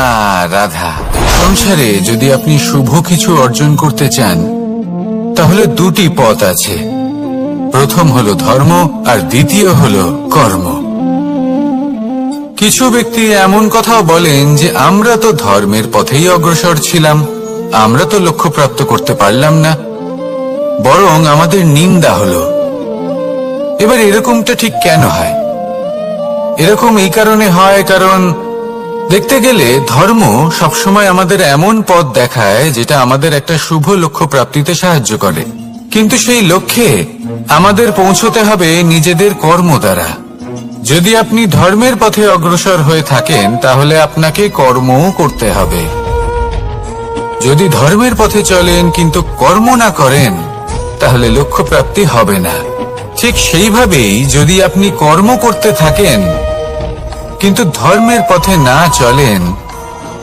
রাধা। সংসারে যদি আপনি শুভ কিছু অর্জন করতে চান, তাহলে দুটি পথ আছে। প্রথম হলো ধর্ম, আর দ্বিতীয় হলো কর্ম। কিছু ব্যক্তি এমন কথাও বলেন যে আমরা তো ধর্মের পথেই অগ্রসর ছিলাম, আমরা তো লক্ষ্য প্রাপ্ত করতে পারলাম না, বরং আমাদের নিন্দা হলো। এবার এরকমটা ঠিক কেন হয়? এরকম এই কারণে হয় কারণ দেখতে গেলে ধর্ম সবসময় আমাদের এমন পথ দেখায় যেটা আমাদের একটা শুভ লক্ষ্য প্রাপ্তিতে সাহায্য করে, কিন্তু সেই লক্ষ্যে আমাদের পৌঁছতে হবে নিজেদের কর্ম দ্বারা। যদি আপনি ধর্মের পথে অগ্রসর হয়ে থাকেন তাহলে আপনাকে কর্মও করতে হবে। যদি ধর্মের পথে চলেন কিন্তু কর্ম না করেন তাহলে লক্ষ্য প্রাপ্তি হবে না। ঠিক সেইভাবেই যদি আপনি কর্ম করতে থাকেন কিন্তু ধর্মের পথে না চলেন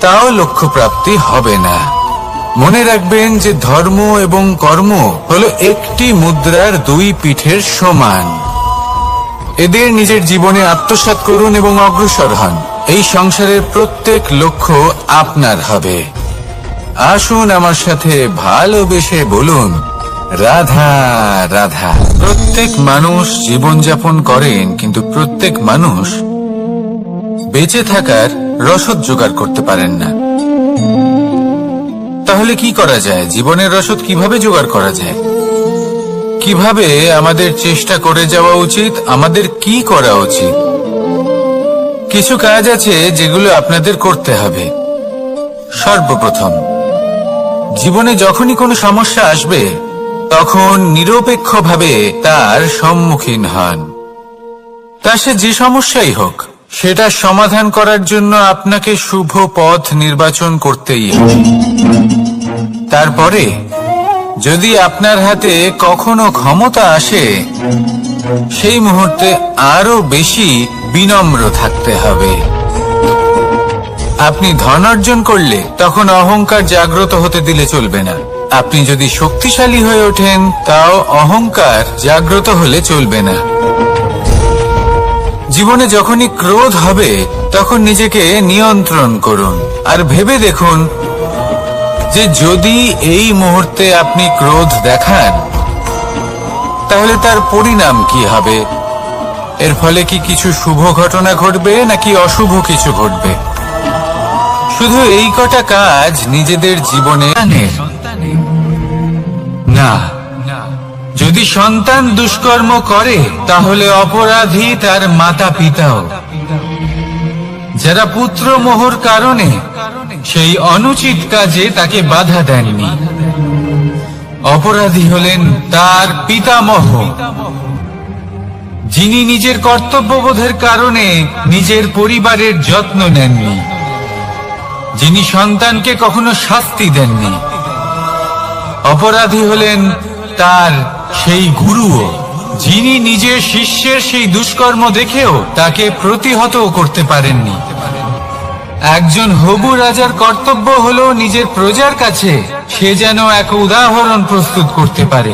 তাও লক্ষ্য প্রাপ্তি হবে না। মনে রাখবেন যে ধর্ম এবং কর্ম হলো একটি মুদ্রার দুই পিঠের সমান। এদের নিজের জীবনে আত্মসাৎ করুন এবং অগ্রসর হন। এই সংসারের প্রত্যেক লক্ষ্য আপনার হবে। আসুন আমার সাথে ভালোবেসে বলুন, রাধা রাধা। প্রত্যেক মানুষ জীবনযাপন করেন কিন্তু প্রত্যেক মানুষ বেঁচে থাকার রসদ জোগাড় করতে পারেন না। তাহলে কি করা যায়? জীবনের রসদ কিভাবে জোগাড় করা যায়? কিভাবে আমাদের চেষ্টা করে যাওয়া উচিত? আমাদের কি করা উচিত? কিছু কাজ আছে যেগুলো আপনাদের করতে হবে। সর্বপ্রথম, জীবনে যখনই কোনো সমস্যা আসবে তখন নিরপেক্ষভাবে তার সম্মুখীন হন। তা সে যে সমস্যাই হোক, সেটা সমাধান করার জন্য আপনাকে শুভ পথ নির্বাচন করতেই হবে। তারপরে যদি আপনার হাতে কখনো ক্ষমতা আসে, সেই মুহূর্তে আরো বেশি বিনম্র থাকতে হবে। আপনি ধন অর্জন করলে তখন অহংকার জাগ্রত হতে দিলে চলবে না। আপনি যদি শক্তিশালী হয়ে ওঠেন তাও অহংকার জাগ্রত হলে চলবে না। জীবনে যখনই ক্রোধ হবে তখন নিজেকে নিয়ন্ত্রণ করুন আর ভেবে দেখুন যে যদি এই মুহূর্তে আপনি ক্রোধ দেখান তাহলে তার পরিণাম কি হবে। এর ফলে কি কিছু শুভ ঘটনা ঘটবে নাকি অশুভ কিছু ঘটবে? শুধু এই কটা কাজ নিজেদের জীবনে না। যদি সন্তান দুষ্কর্ম করে তাহলে অপরাধী তার মাতা পিতাও, যারা পুত্র মোহর কারণে সেই অনুচিত কাজে তাকে বাধা দেননি। অপরাধী হলেন তার পিতামহ, যিনি নিজের কর্তব্যবোধের কারণে নিজের পরিবারের যত্ন নেননি, যিনি সন্তানকে কখনো শাস্তি দেননি। অপরাধী হলেন তার সেই গুরুও, যিনি নিজের শিষ্যের সেই দুষ্কর্ম দেখেও তাকে প্রতিহত করতে পারেননি। একজন হবু রাজার কর্তব্য হলো নিজের প্রজার কাছে সে যেন এক উদাহরণ প্রস্তুত করতে পারে।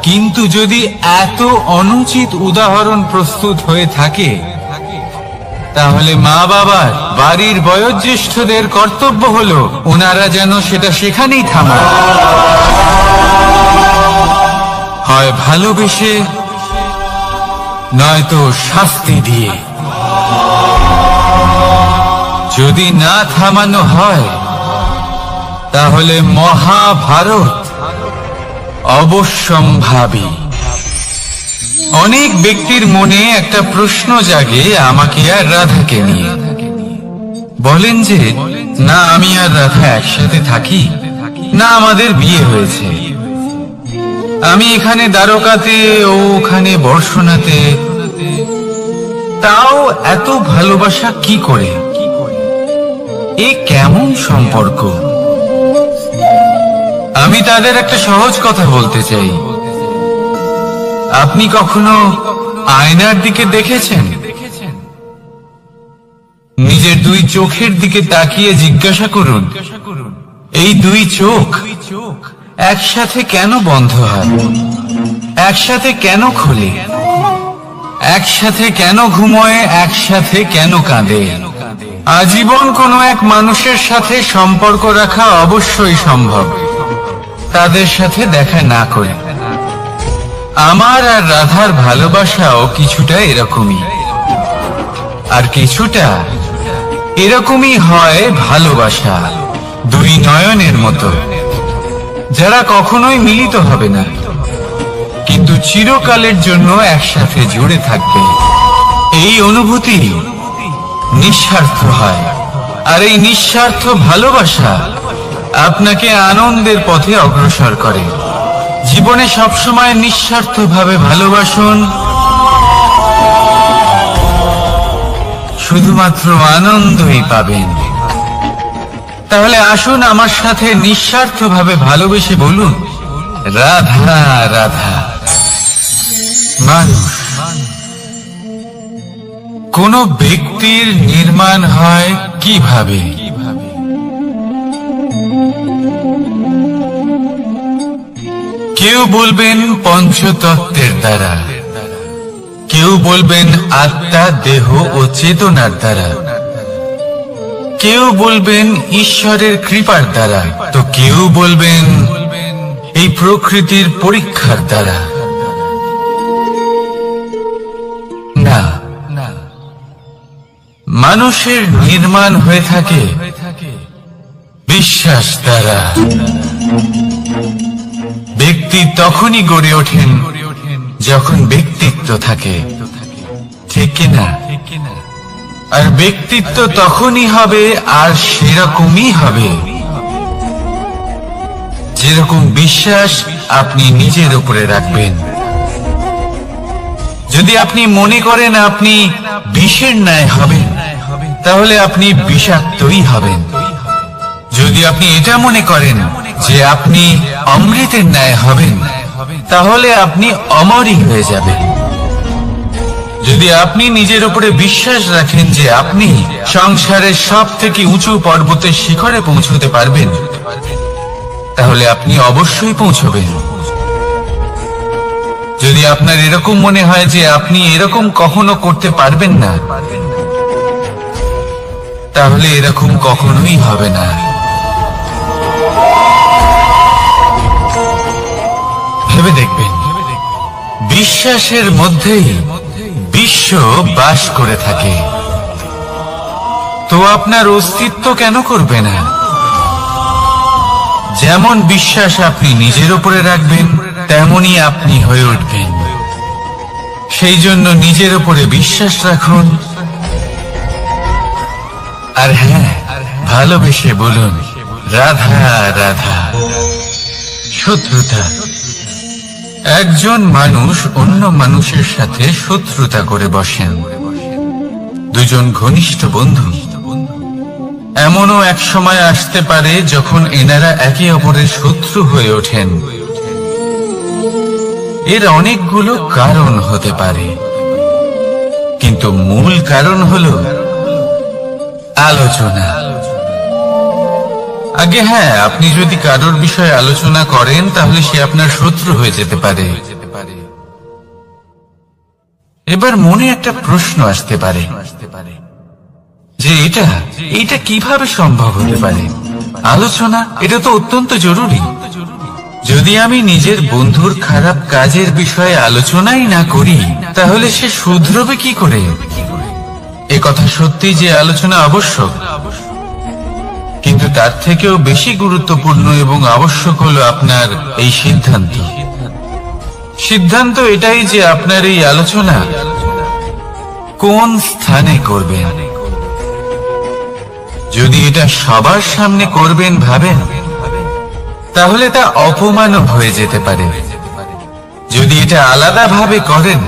কিন্তু যদি এত অনুচিত উদাহরণ প্রস্তুত হয়ে থাকে তাহলে মা বাবার, বাড়ির বয়োজ্যেষ্ঠদের কর্তব্য হলো ওনারা যেন সেটা সেখানেই থামায়, হয় ভালোবেসে নয়তো শাস্তি দিয়ে। যদি না থামানো হয় তাহলে মহাভারত অবশ্যম্ভাবী। অনেক ব্যক্তির মনে একটা প্রশ্ন জাগে আমাকে আর রাধাকে নিয়ে। বলেন যে না আমি আর রাধা একসাথে থাকি, না আমাদের বিয়ে হয়েছে। আমি এখানে দ্বারকাতে, ও ওখানে বর্ষণাতে, তাও এত ভালোবাসা কি করে? এ কেমন সম্পর্ক? আমি তাদের একটা সহজ কথা বলতে চাই। আপনি কখনো আয়নার দিকে দেখেছেন? নিজের দুই চোখের দিকে তাকিয়ে জিজ্ঞাসা করুন, এই দুই চোখ একসাথে কেন বন্ধ হয়? একসাথে কেন খোলে? একসাথে কেন ঘুমোয়? একসাথে কেন কাঁদে? আজীবন কোনো এক মানুষের সাথে সম্পর্ক রাখা অবশ্যই সম্ভব, তাদের সাথে দেখা না করে। আমার আর রাধার ভালোবাসাও কিছুটা এরকমই, আর কিছুটা এরকমই হয় ভালোবাসা, দুই নয়নের মতো, যারা কখনোই মিলিত হবে না, কিন্তু চিরকালের জন্য একসাথে জুড়ে থাকবে। এই অনুভূতি নিঃস্বার্থ হয়, আর এই নিঃস্বার্থ ভালোবাসা আপনাকে আনন্দের পথে অগ্রসর করে। জীবনে সবসময় নিঃস্বার্থভাবে ভালোবাসুন, শুধুমাত্র আনন্দই পাবেন। তাহলে আসুন আমার সাথে নিঃস্বার্থভাবে ভালোবেসে বলুন, রাধা রাধা। মানুষ, কোন ব্যক্তির নির্মাণ হয় কিভাবে? কেউ বলবেন পঞ্চতত্ত্বের দ্বারা, কেউ বলবেন আত্মা, দেহ ও চেতনার দ্বারা, কেউ বলবেন ঈশ্বরের কৃপার দ্বারা, তো কেউ বলবেন এই প্রকৃতির পরীক্ষার দ্বারা। না, মানুষের নির্মাণ হয়ে থাকে বিশ্বাস দ্বারা। ব্যক্তি তখনই গড়ে ওঠেন যখন ব্যক্তিত্ব থাকে, ঠিক কিনা? আর ব্যক্তিত্ব তখনই হবে, আর সেরকমই হবে যেরকম বিশ্বাস আপনি নিজের উপরে রাখবেন। যদি আপনি মনে করেন আপনি বিষের ন্যায় হবেন, তাহলে আপনি বিষাক্তই হবেন। যদি আপনি এটা মনে করেন যে আপনি অমৃতের ন্যায় হবেন, তাহলে আপনি অমরই হয়ে যাবেন। যদি আপনি নিজের উপরে বিশ্বাস রাখেন যে আপনি সংসারের সব থেকে উঁচু পর্বতের শিখরে পৌঁছতে পারবেন, তাহলে আপনি অবশ্যই পৌঁছবেন। যদি আপনার এরকম মনে হয় যে আপনি এরকম কখনো করতে পারবেন না, তাহলে এরকম কখনোই হবে না। ভেবে দেখবেন, বিশ্বাসের মধ্যেই বিশ্ব বাস করে থাকে, তো আপনার অস্তিত্ব কেন করবে না? যেমন বিশ্বাস আপনি নিজের উপরে রাখবেন, তেমনই আপনি হয়ে উঠবেন। সেই জন্য নিজের উপরে বিশ্বাস রাখুন, আর হ্যাঁ, ভালোবেসে বলুন, রাধা রাধা। শত্রুতা, একজন মানুষ অন্য মানুষের সাথে শত্রুতা করে বসেন। দুজন ঘনিষ্ঠ বন্ধু, এমনও এক সময় আসতে পারে যখন এনারা একে অপরের শত্রু হয়ে ওঠেন। এর অনেকগুলো কারণ হতে পারে, কিন্তু মূল কারণ হলো আলোচনা। আগে হ্যাঁ, আপনি যদি কারোর বিষয়ে আলোচনা করেন, তাহলে সে আপনার শত্রু হয়ে যেতে পারে। এবার মনে একটা প্রশ্ন আসতে পারে যে এটা কিভাবে সম্ভব হতে পারে? আলোচনা, এটা তো অত্যন্ত জরুরি। যদি আমি নিজের বন্ধুর খারাপ কাজের বিষয়ে আলোচনাই না করি, তাহলে সে শুধরবে কি করে? এ কথা সত্যি যে আলোচনা আবশ্যক, কিন্তু তার থেকেও বেশি গুরুত্বপূর্ণ এবং আবশ্যক হলো আপনার এই সিদ্ধান্ত। সিদ্ধান্ত এটাই যে আপনার এই আলোচনা কোন স্থানে করবেন। যদি এটা সবার সামনে করবেন ভাবেন, তাহলে তা অপমানও হয়ে যেতে পারে। যদি এটা আলাদাভাবে করেন,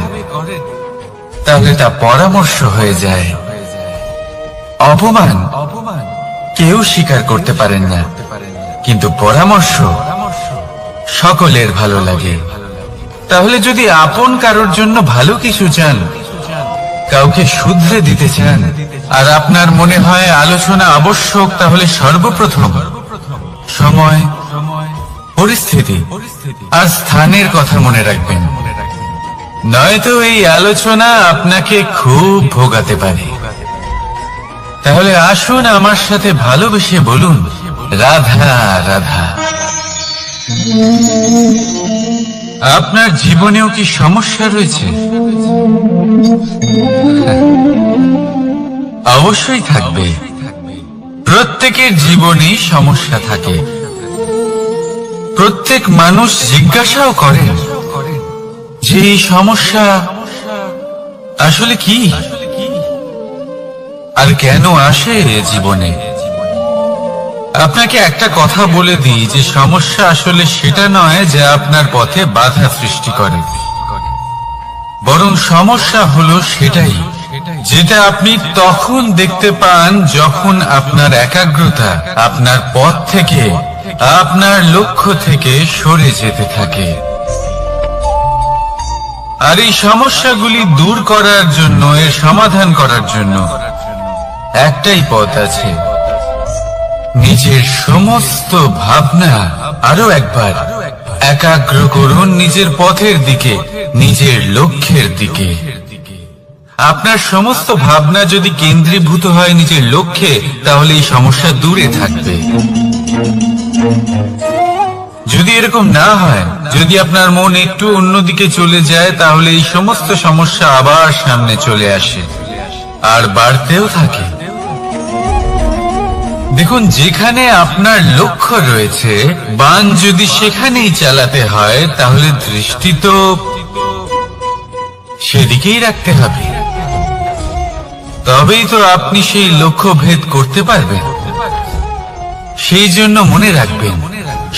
তাহলে তা পরামর্শ হয়ে যায়। অপমান কেউ স্বীকার করতে পারেন না, কিন্তু পরামর্শ সকলের ভালো লাগে। তাহলে যদি আপন কারোর জন্য ভালো কিছু চান, কাউকে শুধরে দিতে চান, আর আপনার মনে হয় আলোচনা আবশ্যক, তাহলে সর্বপ্রথম সময়, পরিস্থিতি আর স্থানের কথা মনে রাখবেন, নয়তো এই আলোচনা আপনাকে খুব ভোগাতে পারে। তাহলে আসুন আমার সাথে ভালোবেসে বলুন, রাধা রাধা। আপনার জীবনেও কি সমস্যা রয়েছে? অবশ্যই থাকবে, প্রত্যেকের জীবনেই সমস্যা থাকে। প্রত্যেক মানুষ জিজ্ঞাসাও করেন যে এই সমস্যা আসলে কি আর কেন আসে জীবনে। আপনাকে একটা কথা বলে দিই যে সমস্যা আসলে সেটা নয় যা আপনার পথে বাধা সৃষ্টি করে, বরং সমস্যা হলো সেটাই যেটা আপনি তখন দেখতে পান যখন আপনার একাগ্রতা আপনার পথ থেকে, আপনার লক্ষ্য থেকে সরে যেতে থাকে। আর এই সমস্যাগুলি দূর করার জন্য, এর সমাধান করার জন্য একটাই পথ আছে, নিজের সমস্ত ভাবনা আরো একবার একাগ্র করুন নিজের পথের দিকে, নিজের লক্ষ্যের দিকে। আপনার সমস্ত ভাবনা যদি কেন্দ্রীভূত হয় নিজের লক্ষ্যে, তাহলে এই সমস্যা দূরে থাকবে। যদি এরকম না হয়, যদি আপনার মন একটু অন্যদিকে চলে যায়, তাহলে এই সমস্ত সমস্যা আবার সামনে চলে আসে আর বাড়তেও থাকে। দেখুন, যেখানে আপনার লক্ষ্য রয়েছে, বাণ যদি সেখানেই চালাতে হয়, তাহলে দৃষ্টি তো সেদিকেই রাখতে হবে। তবেই তো আপনি সেই লক্ষ্য ভেদ করতে পারবেন। সেই জন্য মনে রাখবেন,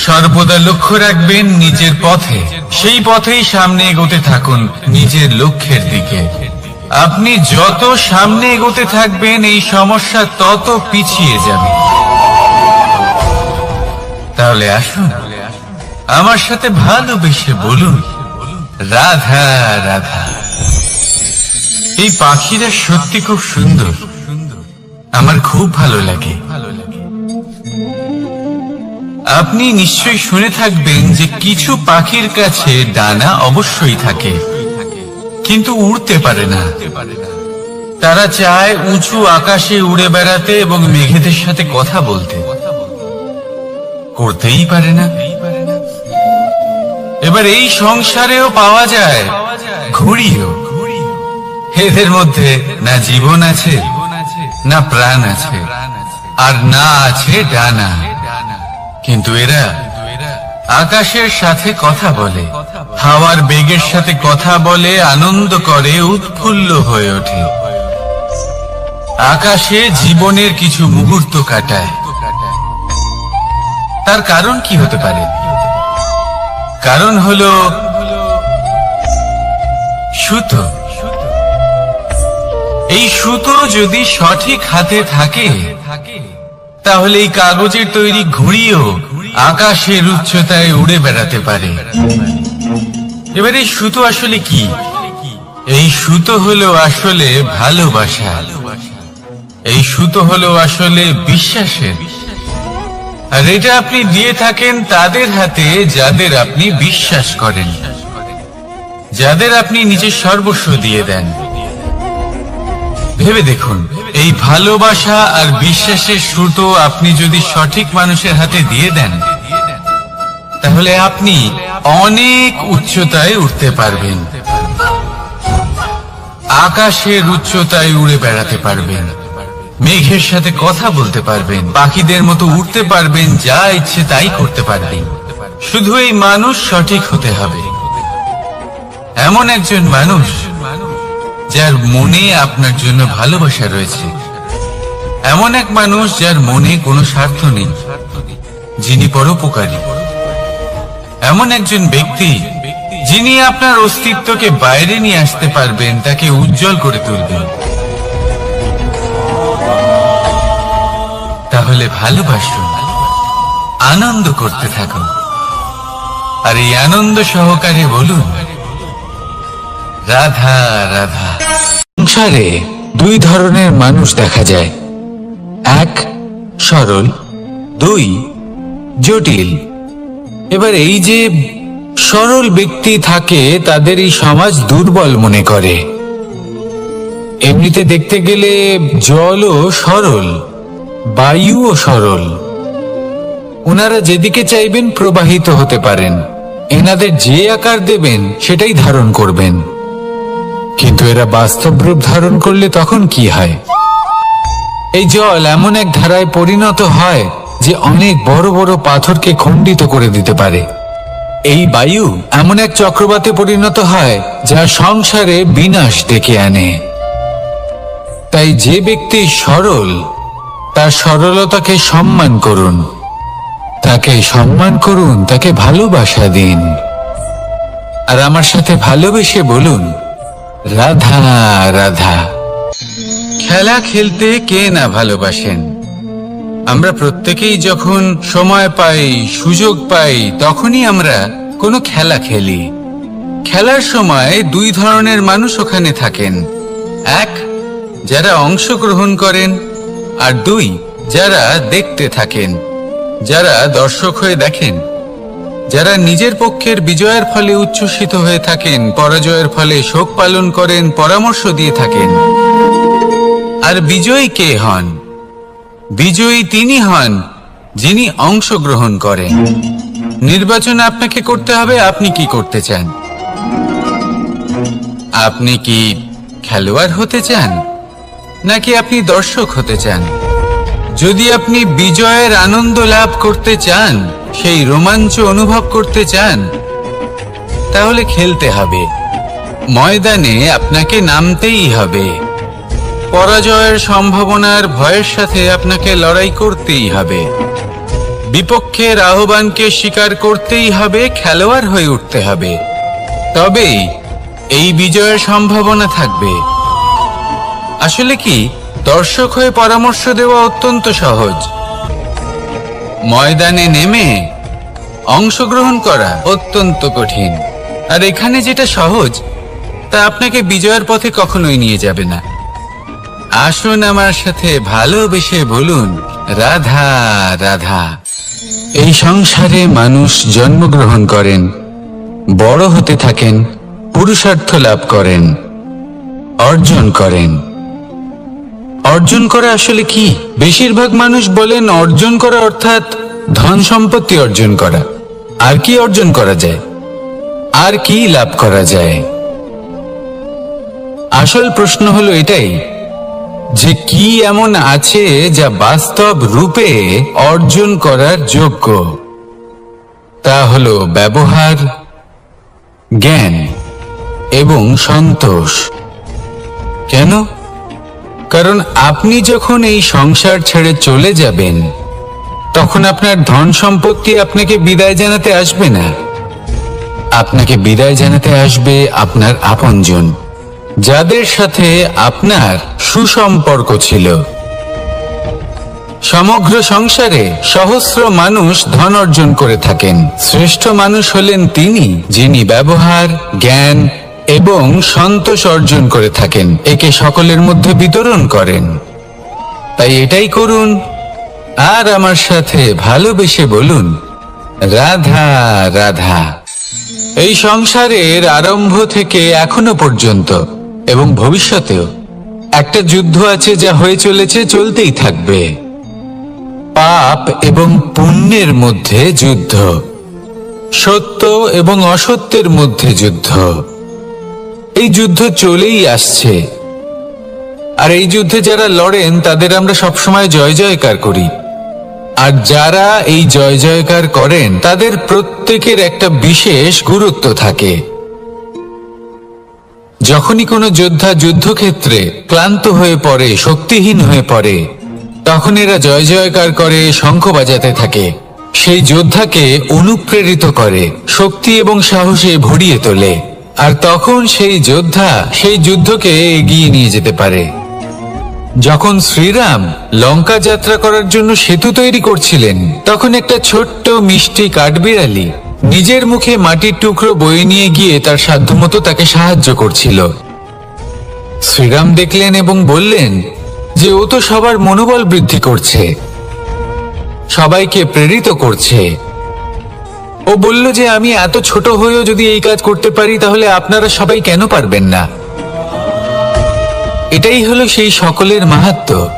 সর্বদা লক্ষ্য রাখবেন নিজের পথে, সেই পথেই সামনে এগোতে থাকুন নিজের লক্ষ্যের দিকে। আপনি যত সামনে এগোতে থাকবেন, এই সমস্যা তত পিছিয়ে যাবে। তাহলে আসুন, আমার সাথে ভালোবেসে বলুন, রাধা রাধা। এই পাখিরা সত্যি খুব সুন্দর, আমার খুব ভালো লাগে। আপনি নিশ্চয়ই শুনে থাকবেন যে কিছু পাখির কাছে ডানা অবশ্যই থাকে, কিন্তু উড়তে পারে না। তারা চায় উঁচু আকাশে উড়ে বেড়াতে এবং মেঘেদের সাথে কথা বলতে, করতেই পারে না। এবার এই সংসারেও পাওয়া যায় ঘুড়িও। এদের মধ্যে না জীবন আছে, না প্রাণ আছে, আর না আছে ডানা, কিন্তু এরা আকাশের সাথে কথা বলে, হাওয়ার বেগের সাথে কথা বলে, আনন্দ করে, উৎফুল্ল হয়ে ওঠে। আকাশে জীবনের কিছু মুহূর্ত কাটায়। তার কারণ কি হতে পারে? কারণ হলো সুতো। এই সুতো যদি সঠিক হাতে থাকে, তাহলে এই কাগজের তৈরি ঘুড়িও আকাশের উচ্চতায় উড়ে বেড়াতে পারে। এবার এই সুতো আসলে কি? এই সুতো হলো আসলে ভালোবাসা। এই সুতো হলো আসলে বিশ্বাসের। আর এটা আপনি দিয়ে থাকেন তাদের হাতে যাদের আপনি বিশ্বাস করেন, যাদের আপনি নিজের সর্বস্ব দিয়ে দেন। ভেবে দেখুন, এই ভালোবাসা আর বিশ্বাসের সুতো আপনি যদি সঠিক মানুষের হাতে দিয়ে দেন, তাহলে আপনি অনেক উচ্চতায় উঠতে পারবেন, আকাশের উচ্চতায় উড়ে বেড়াতে পারবেন, মেঘের সাথে কথা বলতে পারবেন, পাখিদের মতো উড়তে পারবেন, যা ইচ্ছে তাই করতে পারবেন। শুধু এই মানুষ সঠিক হতে হবে, এমন একজন মানুষ যার মনে আপনার জন্য ভালোবাসা রয়েছে, এমন এক মানুষ যার মনে কোনো স্বার্থ নেই, যিনি পরোপকারী, এমন একজন ব্যক্তি যিনি আপনার অস্তিত্বকে বাইরে নিয়ে আসতে পারবেন, তাকে উজ্জ্বল করে তুলবেন। তাহলে ভালোবাসুন, আনন্দ করতে থাকুন, আর এই আনন্দ সহকারে বলুন, রাধা রাধা। সংসারে দুই ধরনের মানুষ দেখা যায়, এক সরল, দুই জটিল। এবার এই যে সরল ব্যক্তি থাকে, তাদের এই সমাজ দুর্বল মনে করে। এমনিতে দেখতে গেলে জলও সরল, বায়ুও সরল। ওনারা যেদিকে চাইবেন প্রবাহিত হতে পারেন, এনাদের যে আকার দেবেন সেটাই ধারণ করবেন। কিন্তু এরা বাস্তব রূপ ধারণ করলে তখন কি হয়? এই জল এমন এক ধারায় পরিণত হয় যে অনেক বড় বড় পাথরকে খণ্ডিত করে দিতে পারে। এই বায়ু এমন এক চক্রবাতে পরিণত হয় যা সংসারে বিনাশ ডেকে আনে। তাই যে ব্যক্তি সরল তার সরলতাকে সম্মান করুন, তাকে সম্মান করুন, তাকে ভালোবাসা দিন। আর আমার সাথে ভালোবেসে বলুন, রাধা রাধা। খেলা খেলতে কে না ভালোবাসেন? আমরা প্রত্যেকেই যখন সময় পাই, সুযোগ পাই, তখনই আমরা কোনো খেলা খেলি। খেলার সময় দুই ধরনের মানুষ ওখানে থাকেন, এক যারা অংশগ্রহণ করেন, আর দুই যারা দেখতে থাকেন, যারা দর্শক হয়ে দেখেন, যারা নিজের পক্ষের বিজয়ের ফলে উচ্ছ্বসিত হয়ে থাকেন, পরাজয়ের ফলে শোক পালন করেন, পরামর্শ দিয়ে থাকেন। আর বিজয়ী কে হন? বিজয়ী তিনি হন যিনি অংশগ্রহণ করেন। নির্বাচন আপনাকে করতে হবে, আপনি কি করতে চান? আপনি কি খেলোয়াড় হতে চান, নাকি আপনি দর্শক হতে চান? যদি আপনি বিজয়ের আনন্দ লাভ করতে চান, সেই রোমাঞ্চ অনুভব করতে চান, তাহলে খেলতে হবে। ময়দানে আপনাকে নামতেই হবে। পরাজয়ের সম্ভাবনার ভয়ের সাথে আপনাকে লড়াই করতেই হবে। বিপক্ষের আহ্বানকে স্বীকার করতেই হবে, খেলোয়াড় হয়ে উঠতে হবে। তবেই এই বিজয়ের সম্ভাবনা থাকবে। আসলে কি, দর্শক হয়ে পরামর্শ দেওয়া অত্যন্ত সহজ, ময়দানে নেমে অংশগ্রহণ করা অত্যন্ত কঠিন। আর এখানে যেটা সহজ, তা আপনাকে বিজয়ের পথে কখনোই নিয়ে যাবে না। আসুন আমার সাথে ভালোবেসে বলুন, রাধা রাধা। এই সংসারে মানুষ জন্মগ্রহণ করেন, বড় হতে থাকেন, পুরুষার্থ লাভ করেন, অর্জন করেন। অর্জন করা আসলে কি? বেশিরভাগ মানুষ বলেন অর্জন করা অর্থাৎ ধন সম্পত্তি অর্জন করা। আর কি অর্জন করা যায়? আর কি লাভ করা যায়? আসল প্রশ্ন হলো এটাই যে কি এমন আছে যা বাস্তব রূপে অর্জন করার যোগ্য। তা হলো ব্যবহার, জ্ঞান এবং সন্তোষ। কেন? কারণ আপনি যখন এই সংসার ছেড়ে চলে যাবেন, তখন আপনার ধন সম্পত্তি আপনাকে বিদায় জানাতে আসবে না। আপনাকে বিদায় জানাতে আসবে আপনার আপনজন, যাদের সাথে আপনার সুসম্পর্ক ছিল। সমগ্র সংসারে সহস্র মানুষ ধন অর্জন করে থাকেন। শ্রেষ্ঠ মানুষ হলেন তিনি যিনি ব্যবহার, জ্ঞান এবং সন্তোষ অর্জন করে থাকেন, একে সকলের মধ্যে বিতরণ করেন। তাই এটাই করুন, আর আমার সাথে ভালোবেসে বলুন, রাধা রাধা। এই সংসারের আরম্ভ থেকে এখনো পর্যন্ত এবং ভবিষ্যতেও একটা যুদ্ধ আছে, যা হয়ে চলেছে, চলতেই থাকবে। পাপ এবং পুণ্যের মধ্যে যুদ্ধ, সত্য এবং অসত্যের মধ্যে যুদ্ধ। এই যুদ্ধ চলেই আসছে। আর এই যুদ্ধে যারা লড়েন তাদের আমরা সবসময় জয় জয়কার করি। আর যারা এই জয় জয়কার করেন তাদের প্রত্যেকের একটা বিশেষ গুরুত্ব থাকে। যখনই কোনো যোদ্ধা যুদ্ধক্ষেত্রে ক্লান্ত হয়ে পড়ে, শক্তিহীন হয়ে পড়ে, তখন এরা জয় জয়কার করে, শঙ্খ বাজাতে থাকে। সেই যোদ্ধাকে অনুপ্রেরিত করে, শক্তি এবং সাহসে ভরিয়ে তোলে। আর তখন সেই যোদ্ধা সেই যুদ্ধকে এগিয়ে নিয়ে যেতে পারে। যখন শ্রীরাম লঙ্কা যাত্রা করার জন্য সেতু তৈরি করছিলেন, তখন একটা ছোট্ট মিষ্টি কাঠবিড়ালি নিজের মুখে মাটির টুকরো বয়ে নিয়ে গিয়ে তার সাধ্যমতো তাকে সাহায্য করছিল। শ্রীরাম দেখলেন এবং বললেন যে ও তো সবার মনোবল বৃদ্ধি করছে, সবাইকে প্রেরিত করছে। ও বলল যে আমি এত ছোট হয়েও যদি এই কাজ করতে পারি, তাহলে আপনারা সবাই কেন পারবেন না? এটাই হলো সেই সকলের মাহাত্ম্য,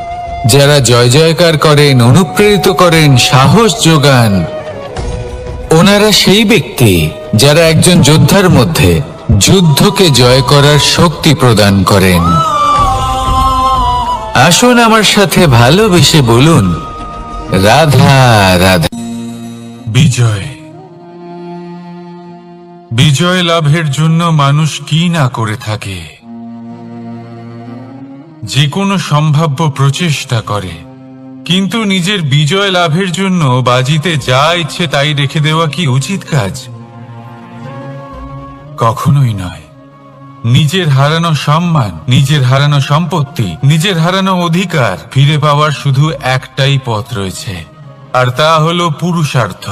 যারা জয় জয়কার করেন, অনুপ্রেরিত করেন, সাহস যোগান। ওনারা সেই ব্যক্তি যারা একজন যোদ্ধার মধ্যে যুদ্ধকে জয় করার শক্তি প্রদান করেন। আসুন আমার সাথে ভালোবেসে বলুন, রাধা রাধা। বিজয়, বিজয় লাভের জন্য মানুষ কি না করে থাকে। যে কোনো সম্ভাব্য প্রচেষ্টা করে, কিন্তু নিজের বিজয় লাভের জন্য বাজিতে যা ইচ্ছে তাই রেখে দেওয়া কি উচিত কাজ? কখনোই নয়। নিজের হারানো সম্মান, নিজের হারানো সম্পত্তি, নিজের হারানো অধিকার ফিরে পাওয়ার শুধু একটাই পথ রয়েছে, আর তা হলো পুরুষার্থ।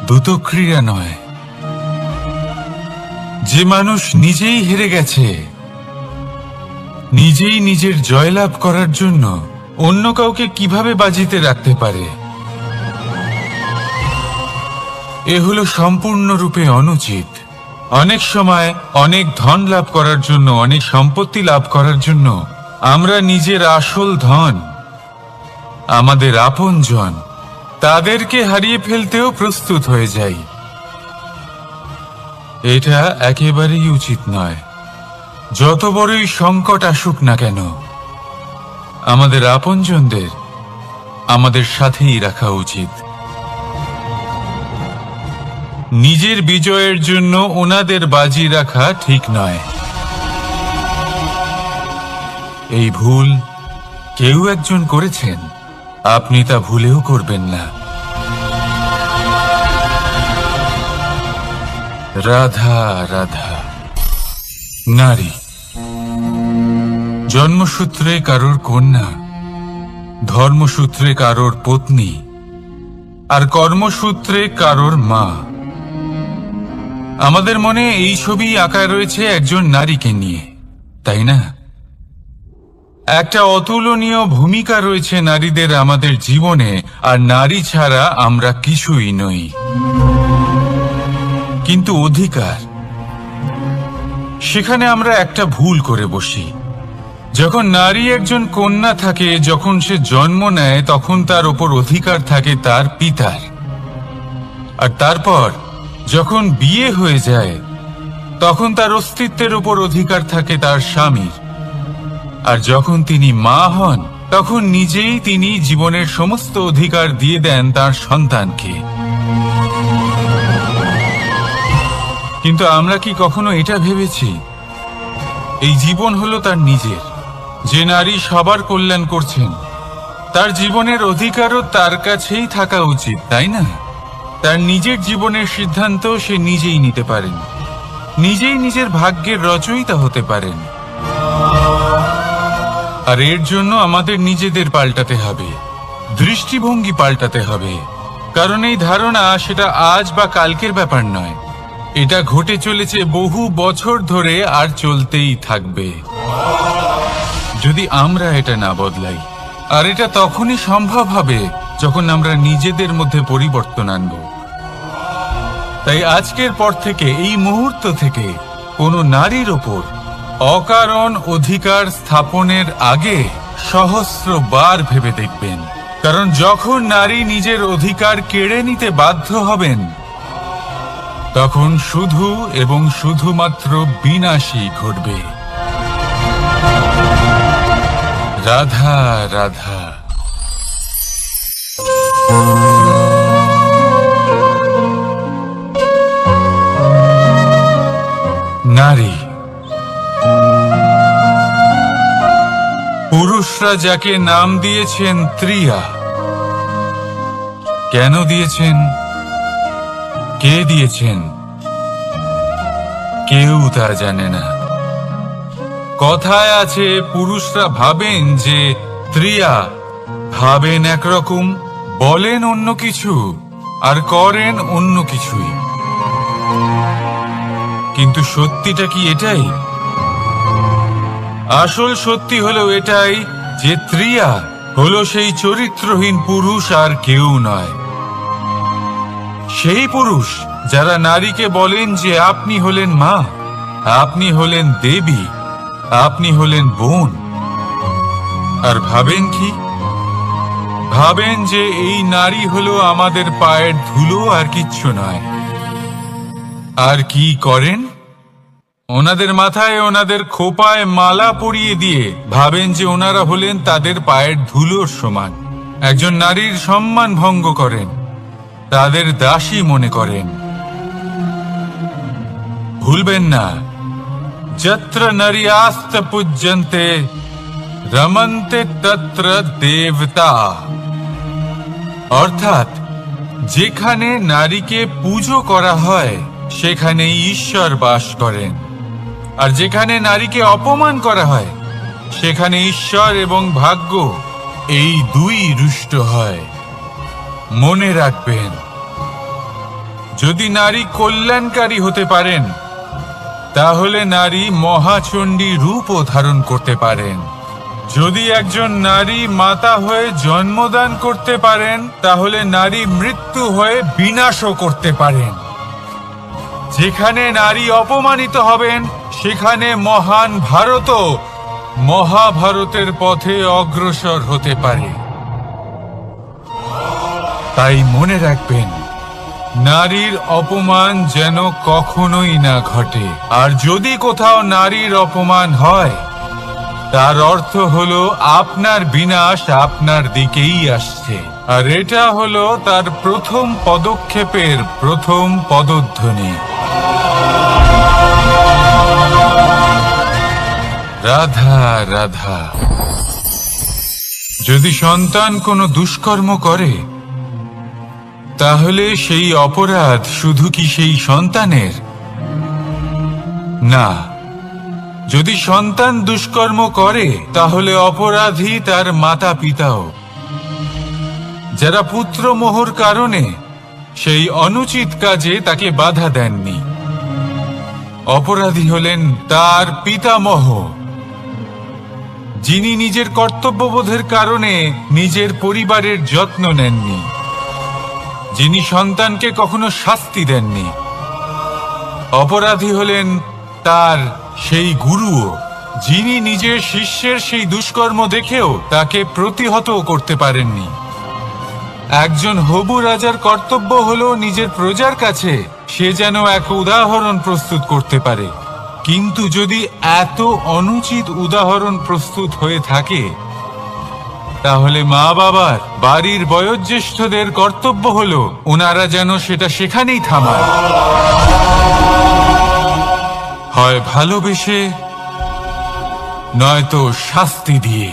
দ্রুতক্রিয়া নয়। যে মানুষ নিজেই হেরে গেছে, নিজেই নিজের জয়লাভ করার জন্য অন্য কাউকে কিভাবে বাজিতে রাখতে পারে? এ হলো সম্পূর্ণরূপে অনুচিত। অনেক সময় অনেক ধন লাভ করার জন্য, অনেক সম্পত্তি লাভ করার জন্য আমরা নিজের আসল ধন, আমাদের আপনজন, তাদেরকে হারিয়ে ফেলতেও প্রস্তুত হয়ে যাই। এটা একেবারেই উচিত নয়। যত বড়ই সংকট আসুক না কেন, আমাদের আপনজনদের আমাদের সাথেই রাখা উচিত। নিজের বিজয়ের জন্য ওনাদের বাজি রাখা ঠিক নয়। এই ভুল কেউ একজন করেছেন, আপনি তা ভুলেও করবেন না। রাধা রাধা। নারী জন্মসূত্রে কারোর কন্যা, ধর্মসূত্রে কারোর পত্নী, আর কর্মসূত্রে কারোর মা। আমাদের মনে এই ছবি আঁকা রয়েছে একজন নারীকে নিয়ে, তাই না? একটা অতুলনীয় ভূমিকা রয়েছে নারীদের আমাদের জীবনে, আর নারী ছাড়া আমরা কিছুই নই। কিন্তু অধিকার, সেখানে আমরা একটা ভুল করে বসি। যখন নারী একজন কন্যা থাকে, যখন সে জন্ম নেয়, তখন তার ওপর অধিকার থাকে তার পিতার। আর তারপর যখন বিয়ে হয়ে যায়, তখন তার অস্তিত্বের ওপর অধিকার থাকে তার স্বামীর। আর যখন তিনি মা হন, তখন নিজেই তিনি জীবনের সমস্ত অধিকার দিয়ে দেন তার সন্তানকে। কিন্তু আমরা কি কখনো এটা ভেবেছি এই জীবন হলো তার নিজের? যে নারী সবার কল্যাণ করছেন, তার জীবনের অধিকারও তার কাছেই থাকা উচিত, তাই না? তার নিজের জীবনের সিদ্ধান্ত সে নিজেই নিতে পারেন, নিজেই নিজের ভাগ্যের রচয়িতা হতে পারেন। আর এর জন্য আমাদের নিজেদের পাল্টাতে হবে, দৃষ্টিভঙ্গি পাল্টাতে হবে। কারণ এই ধারণা সেটা আজ বা কালকের ব্যাপার নয়, এটা ঘটে চলেছে বহু বছর ধরে আর চলতেই থাকবে যদি আমরা এটা না বদলাই। আর এটা তখনই সম্ভব হবে যখন আমরা নিজেদের মধ্যে পরিবর্তন আনব। তাই আজকের পর থেকে, এই মুহূর্ত থেকে, কোনো নারীর ওপর অকারণ অধিকার স্থাপনের আগে সহস্রবার ভেবে দেখবেন। কারণ যখন নারী নিজের অধিকার কেড়ে নিতে বাধ্য হবেন, তখন শুধু এবং শুধুমাত্র বিনাশই ঘটবে। রাধা রাধা। নারী, পুরুষরা যাকে নাম দিয়েছেন ত্রিয়া, কেন দিয়েছেন, কে দিয়েছেন, কেউ তা জানে না। কথায় আছে, পুরুষরা ভাবেন যে ত্রিয়া, ভাবেন একরকম, বলেন অন্য কিছু, আর করেন অন্য কিছুই। কিন্তু সত্যিটা কি এটাই? আসল সত্যি হলো এটাই যে ত্রিয়া হলো সেই চরিত্রহীন পুরুষ, আর কেউ নয়। সেই পুরুষ যারা নারীকে বলেন যে আপনি হলেন মা, আপনি হলেন দেবী, আপনি হলেন বোন। আর ভাবেন কি? ভাবেন যে এই নারী হলো আমাদের পায়ের ধুলো, আর কিচ্ছু নয়। আর কি করেন? ওনাদের মাথায় ওনাদের খোপায় মালা পরিয়ে দিয়ে ভাবেন যে ওনারা হলেন তাদের পায়ের ধুলোর সমান। একজন নারীর সম্মান ভঙ্গ করেন, তাদের দাসী মনে করেন। ভুলবেন না, যত্র নারীয়াস্ত পূজ্যন্তে রমন্তে তত্র দেবতা। অর্থাৎ যেখানে নারীকে পুজো করা হয় সেখানে ঈশ্বর বাস করেন, আর যেখানে নারীকে অপমান করা হয় সেখানে ঈশ্বর এবং ভাগ্য এই দুই রুষ্ট হয়। মনে রাখবেন, যদি নারী কল্যাণকারী হতে পারেন তাহলে নারী মহাচণ্ডী রূপও ধারণ করতে পারেন। যদি একজন নারী মাতা হয়ে জন্মদান করতে পারেন তাহলে নারী মৃত্যু হয়ে বিনাশও করতে পারেন। যেখানে নারী অপমানিত হবেন সেখানে মহান ভারতও মহাভারতের পথে অগ্রসর হতে পারে। তাই মনে রাখবেন, নারীর অপমান যেন কখনোই না ঘটে। আর যদি কোথাও নারীর অপমান হয় তার অর্থ হলো আপনার বিনাশ আপনার দিকেই আসছে, আর এটা হলো তার প্রথম পদক্ষেপের প্রথম পদধ্বনি। রাধা রাধা। যদি সন্তান কোনো দুষ্কর্ম করে তাহলে সেই অপরাধ শুধু কি সেই সন্তানের? না, যদি সন্তান দুষ্কর্ম করে তাহলে অপরাধী তার মাতা পিতাও, যারা পুত্রমোহর কারণে সেই অনুচিত কাজে তাকে বাধা দেননি। অপরাধী হলেন তার পিতামহ, যিনি নিজের কর্তব্যবোধের কারণে নিজের পরিবারের যত্ন নেননি, যিনি সন্তানকে কখনো শাস্তি দেননি। অপরাধী হলেন তার সেই গুরুও, যিনি নিজের শিষ্যের সেই দুষ্কর্ম দেখেও তাকে প্রতিহত করতে পারেননি। একজন হবু রাজার কর্তব্য হলো নিজের প্রজার কাছে সে যেন এক উদাহরণ প্রস্তুত করতে পারে, কিন্তু যদি এত অনুচিত উদাহরণ প্রস্তুত হয়ে থাকে তাহলে মা বাবার, বাড়ির বয়োজ্যেষ্ঠদের কর্তব্য হলো ওনারা যেন সেটা সেখানেই থামায়, হয় ভালোবেসে নয়তো শাস্তি দিয়ে।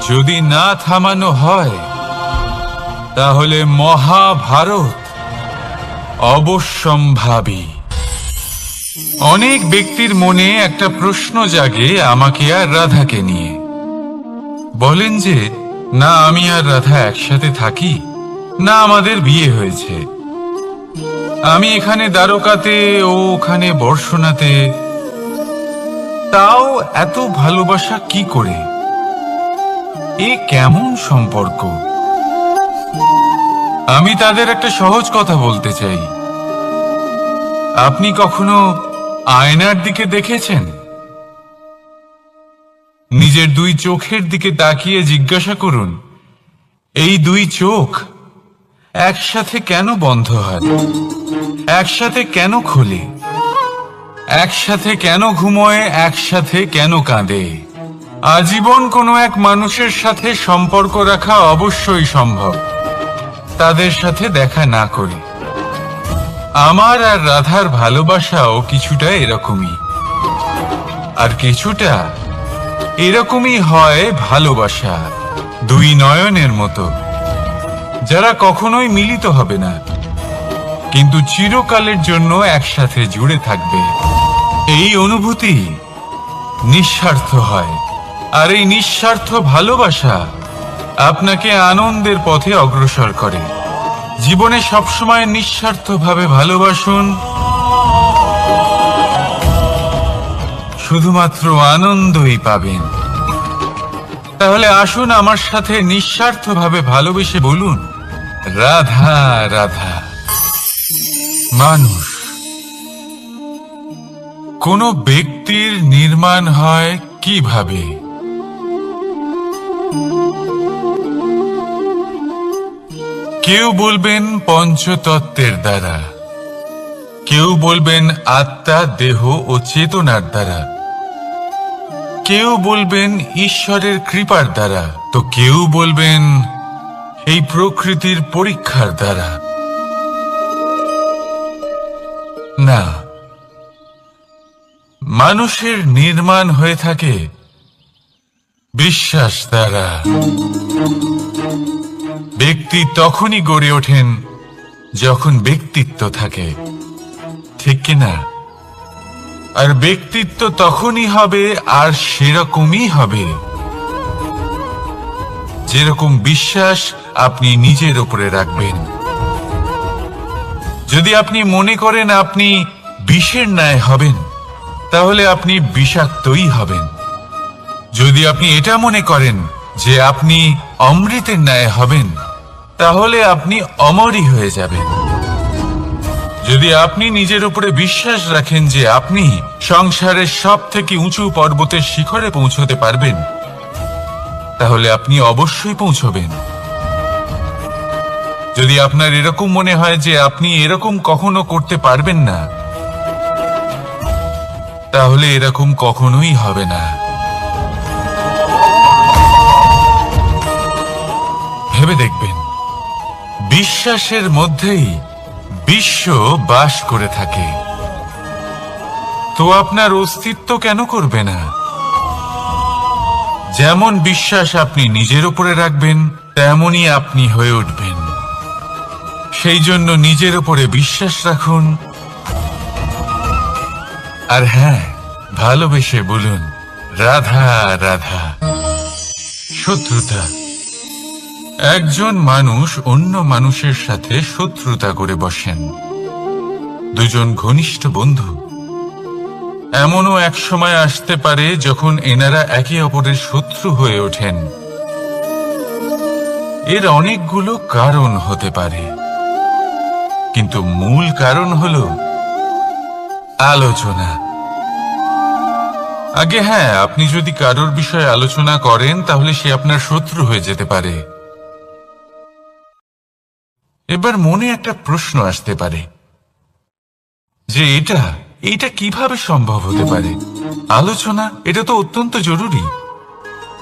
যদি না থামানো হয় তাহলে মহাভারত অবশ্যম্ভাবী। অনেক ব্যক্তির মনে একটা প্রশ্ন জাগে আমাকে আর রাধাকে নিয়ে। বলেন যে না আমি আর রাধা একসাথে থাকি, না আমাদের বিয়ে হয়েছে, আমি এখানে দ্বারকাতে ও ওখানে বর্ষণাতে, তাও এত ভালোবাসা কি করে? এ কেমন সম্পর্ক? আমি তাদের একটা সহজ কথা বলতে চাই। আপনি কখনো আয়নার দিকে দেখেছেন? নিজের দুই চোখের দিকে তাকিয়ে জিজ্ঞাসা করুন, এই দুই চোখ একসাথে কেন বন্ধ হয়, একসাথে কেন খোলে, একসাথে কেন ঘুমোয়, একসাথে কেন কাঁদে? আজীবন কোনো এক মানুষের সাথে সম্পর্ক রাখা অবশ্যই সম্ভব, তাদের সাথে দেখা না করে। আমার আর রাধার ভালোবাসাও কিছুটা এরকমই, আর কিছুটা এরকমই হয় ভালোবাসা দুই নয়নের মতো, যারা কখনোই মিলিত হবে না কিন্তু চিরকালের জন্য একসাথে জুড়ে থাকবে। এই অনুভূতি নিঃস্বার্থ হয়, আর এই নিঃস্বার্থ ভালোবাসা আপনাকে আনন্দের পথে অগ্রসর করে। জীবনে সবসময় নিঃস্বার্থভাবে ভালোবাসুন, শুধুমাত্র আনন্দই পাবেন। তাহলে আসুন আমার সাথে নিঃস্বার্থভাবে ভালোবেসে বলুন, রাধা রাধা। মানুষ, কোন ব্যক্তির নির্মাণ হয় কিভাবে? কেউ বলবেন পঞ্চতত্ত্বের দ্বারা, কেউ বলবেন আত্মা, দেহ ও চেতনার দ্বারা, কেউ বলবেন ঈশ্বরের কৃপার দ্বারা, তো কেউ বলবেন এই প্রকৃতির পরীক্ষার দ্বারা। না, মানুষের নির্মাণ হয়ে থাকে বিশ্বাস দ্বারা। ব্যক্তি তখনই গড়ে ওঠেন যখন ব্যক্তিত্ব থাকে, ঠিক কিনা? আর ব্যক্তিত্ব তখনই হবে আর সেরকমই হবে যেরকম বিশ্বাস আপনি নিজের উপরে রাখবেন। যদি আপনি মনে করেন আপনি বিষের ন্যায় হবেন, তাহলে আপনি বিষাক্তই হবেন। যদি আপনি এটা মনে করেন যে আপনি অমৃতের ন্যায় হবেন, তাহলে আপনি অমরই হয়ে যাবেন। যদি আপনি নিজের উপরে বিশ্বাস রাখেন যে আপনি সংসারের সব থেকে উঁচু পর্বতের শিখরে পৌঁছতে পারবেন, তাহলে আপনি অবশ্যই পৌঁছবেন। যদি আপনার এরকম মনে হয় যে আপনি এরকম কখনো করতে পারবেন না, তাহলে এরকম কখনোই হবে না। ভেবে দেখবেন, বিশ্বাসের মধ্যেই বিশ্ব বাস করে থাকে, তো আপনার অস্তিত্ব কেন করবে না? যেমন বিশ্বাস আপনি নিজের উপরে রাখবেন, তেমনই আপনি হয়ে উঠবেন। সেই জন্য নিজের উপরে বিশ্বাস রাখুন, আর হ্যাঁ, ভালোবেসে বলুন রাধা রাধা। শত্রুতা। একজন মানুষ অন্য মানুষের সাথে শত্রুতা করে বসেন, দুজন ঘনিষ্ঠ বন্ধু। এমনও এক সময় আসতে পারে যখন এনারা একে অপরের শত্রু হয়ে ওঠেন। এর অনেকগুলো কারণ হতে পারে, কিন্তু মূল কারণ হল আলোচনা। আগে হ্যাঁ, আপনি যদি কারোর বিষয়ে আলোচনা করেন তাহলে সে আপনার শত্রু হয়ে যেতে পারে। এবার মনে একটা প্রশ্ন আসতে পারে যে এটা কিভাবে সম্ভব হতে পারে? আলোচনা, এটা তো অত্যন্ত জরুরি।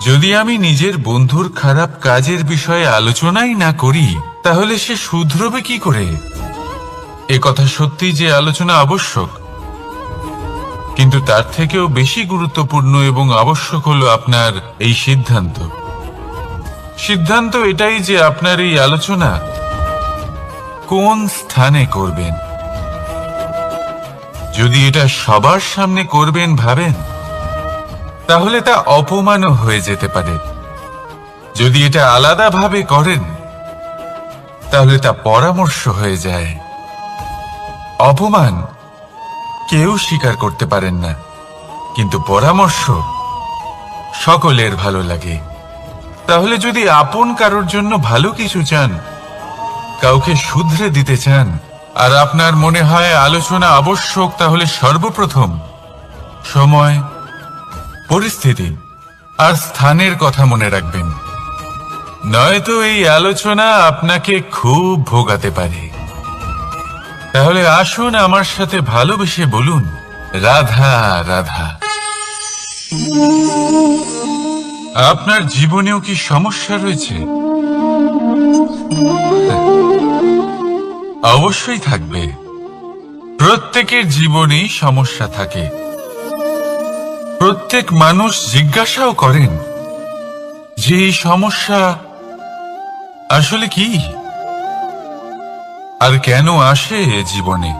যদি আমি নিজের বন্ধুর খারাপ কাজের বিষয়ে আলোচনাই না করি, তাহলে সে শুধরবে কি করে? এ কথা সত্যি যে আলোচনা আবশ্যক, কিন্তু তার থেকেও বেশি গুরুত্বপূর্ণ এবং আবশ্যক হলো আপনার এই সিদ্ধান্ত। সিদ্ধান্ত এটাই যে আপনার এই আলোচনা কোন স্থানে করবেন। যদি এটা সবার সামনে করবেন ভাবেন, তাহলে তা অপমানও হয়ে যেতে পারে। যদি এটা আলাদাভাবে করেন, তাহলে তা পরামর্শ হয়ে যায়। অপমান কেউ স্বীকার করতে পারেন না, কিন্তু পরামর্শ সকলের ভালো লাগে। তাহলে যদি আপন কারোর জন্য ভালো কিছু চান, কাউকে শুধরে দিতে চান, আর আপনার মনে হয় আলোচনা আবশ্যক, তাহলে সর্বপ্রথম সময়, পরিস্থিতি আর স্থানের কথা মনে রাখবেন, নয়তো এই আলোচনা আপনাকে খুব ভোগাতে পারে। তাহলে আসুন আমার সাথে ভালোবেসে বলুন রাধা রাধা। আপনার জীবনেও কি সমস্যা রয়েছে? অবশ্যই থাকবে। প্রত্যেকের জীবনেই সমস্যা থাকে। প্রত্যেক মানুষ জিজ্ঞাসাও করেন যে এই সমস্যা আসলে কি আর কেন আসে জীবনে।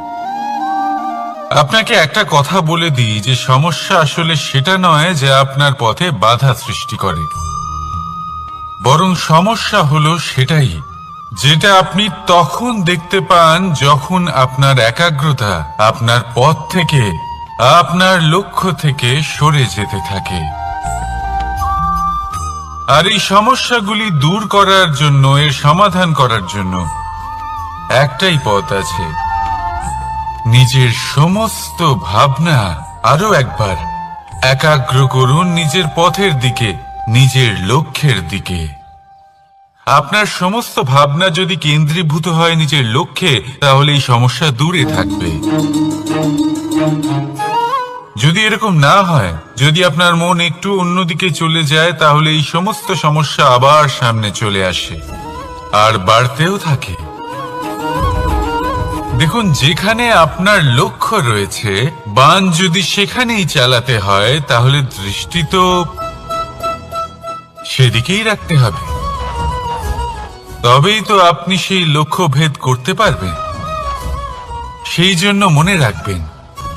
আপনাকে একটা কথা বলে দিই যে সমস্যা আসলে সেটা নয় যে আপনার পথে বাধা সৃষ্টি করে, বরং সমস্যা হলো সেটাই যেটা আপনি তখন দেখতে পান যখন আপনার একাগ্রতা আপনার পথ থেকে, আপনার লক্ষ্য থেকে সরে যেতে থাকে। আর এই সমস্যাগুলি দূর করার জন্য, এর সমাধান করার জন্য একটাই পথ আছে, নিজের সমস্ত ভাবনা আরো একবার একাগ্র করুন নিজের পথের দিকে, নিজের লক্ষ্যের দিকে। আপনার সমস্ত ভাবনা যদি কেন্দ্রীভূত হয় নিজের লক্ষ্যে, তাহলে এই সমস্যা দূরে থাকবে। যদি এরকম না হয়, যদি আপনার মন একটু অন্যদিকে চলে যায়, তাহলে এই সমস্ত সমস্যা আবার সামনে চলে আসে আর বাড়তেও থাকে। দেখুন, যেখানে আপনার লক্ষ্য রয়েছে, বান যদি সেখানেই চালাতে হয়, তাহলে দৃষ্টি তো সেদিকেই রাখতে হবে। তবেই তো আপনি সেই লক্ষ্য ভেদ করতে পারবেন। সেই জন্য মনে রাখবেন,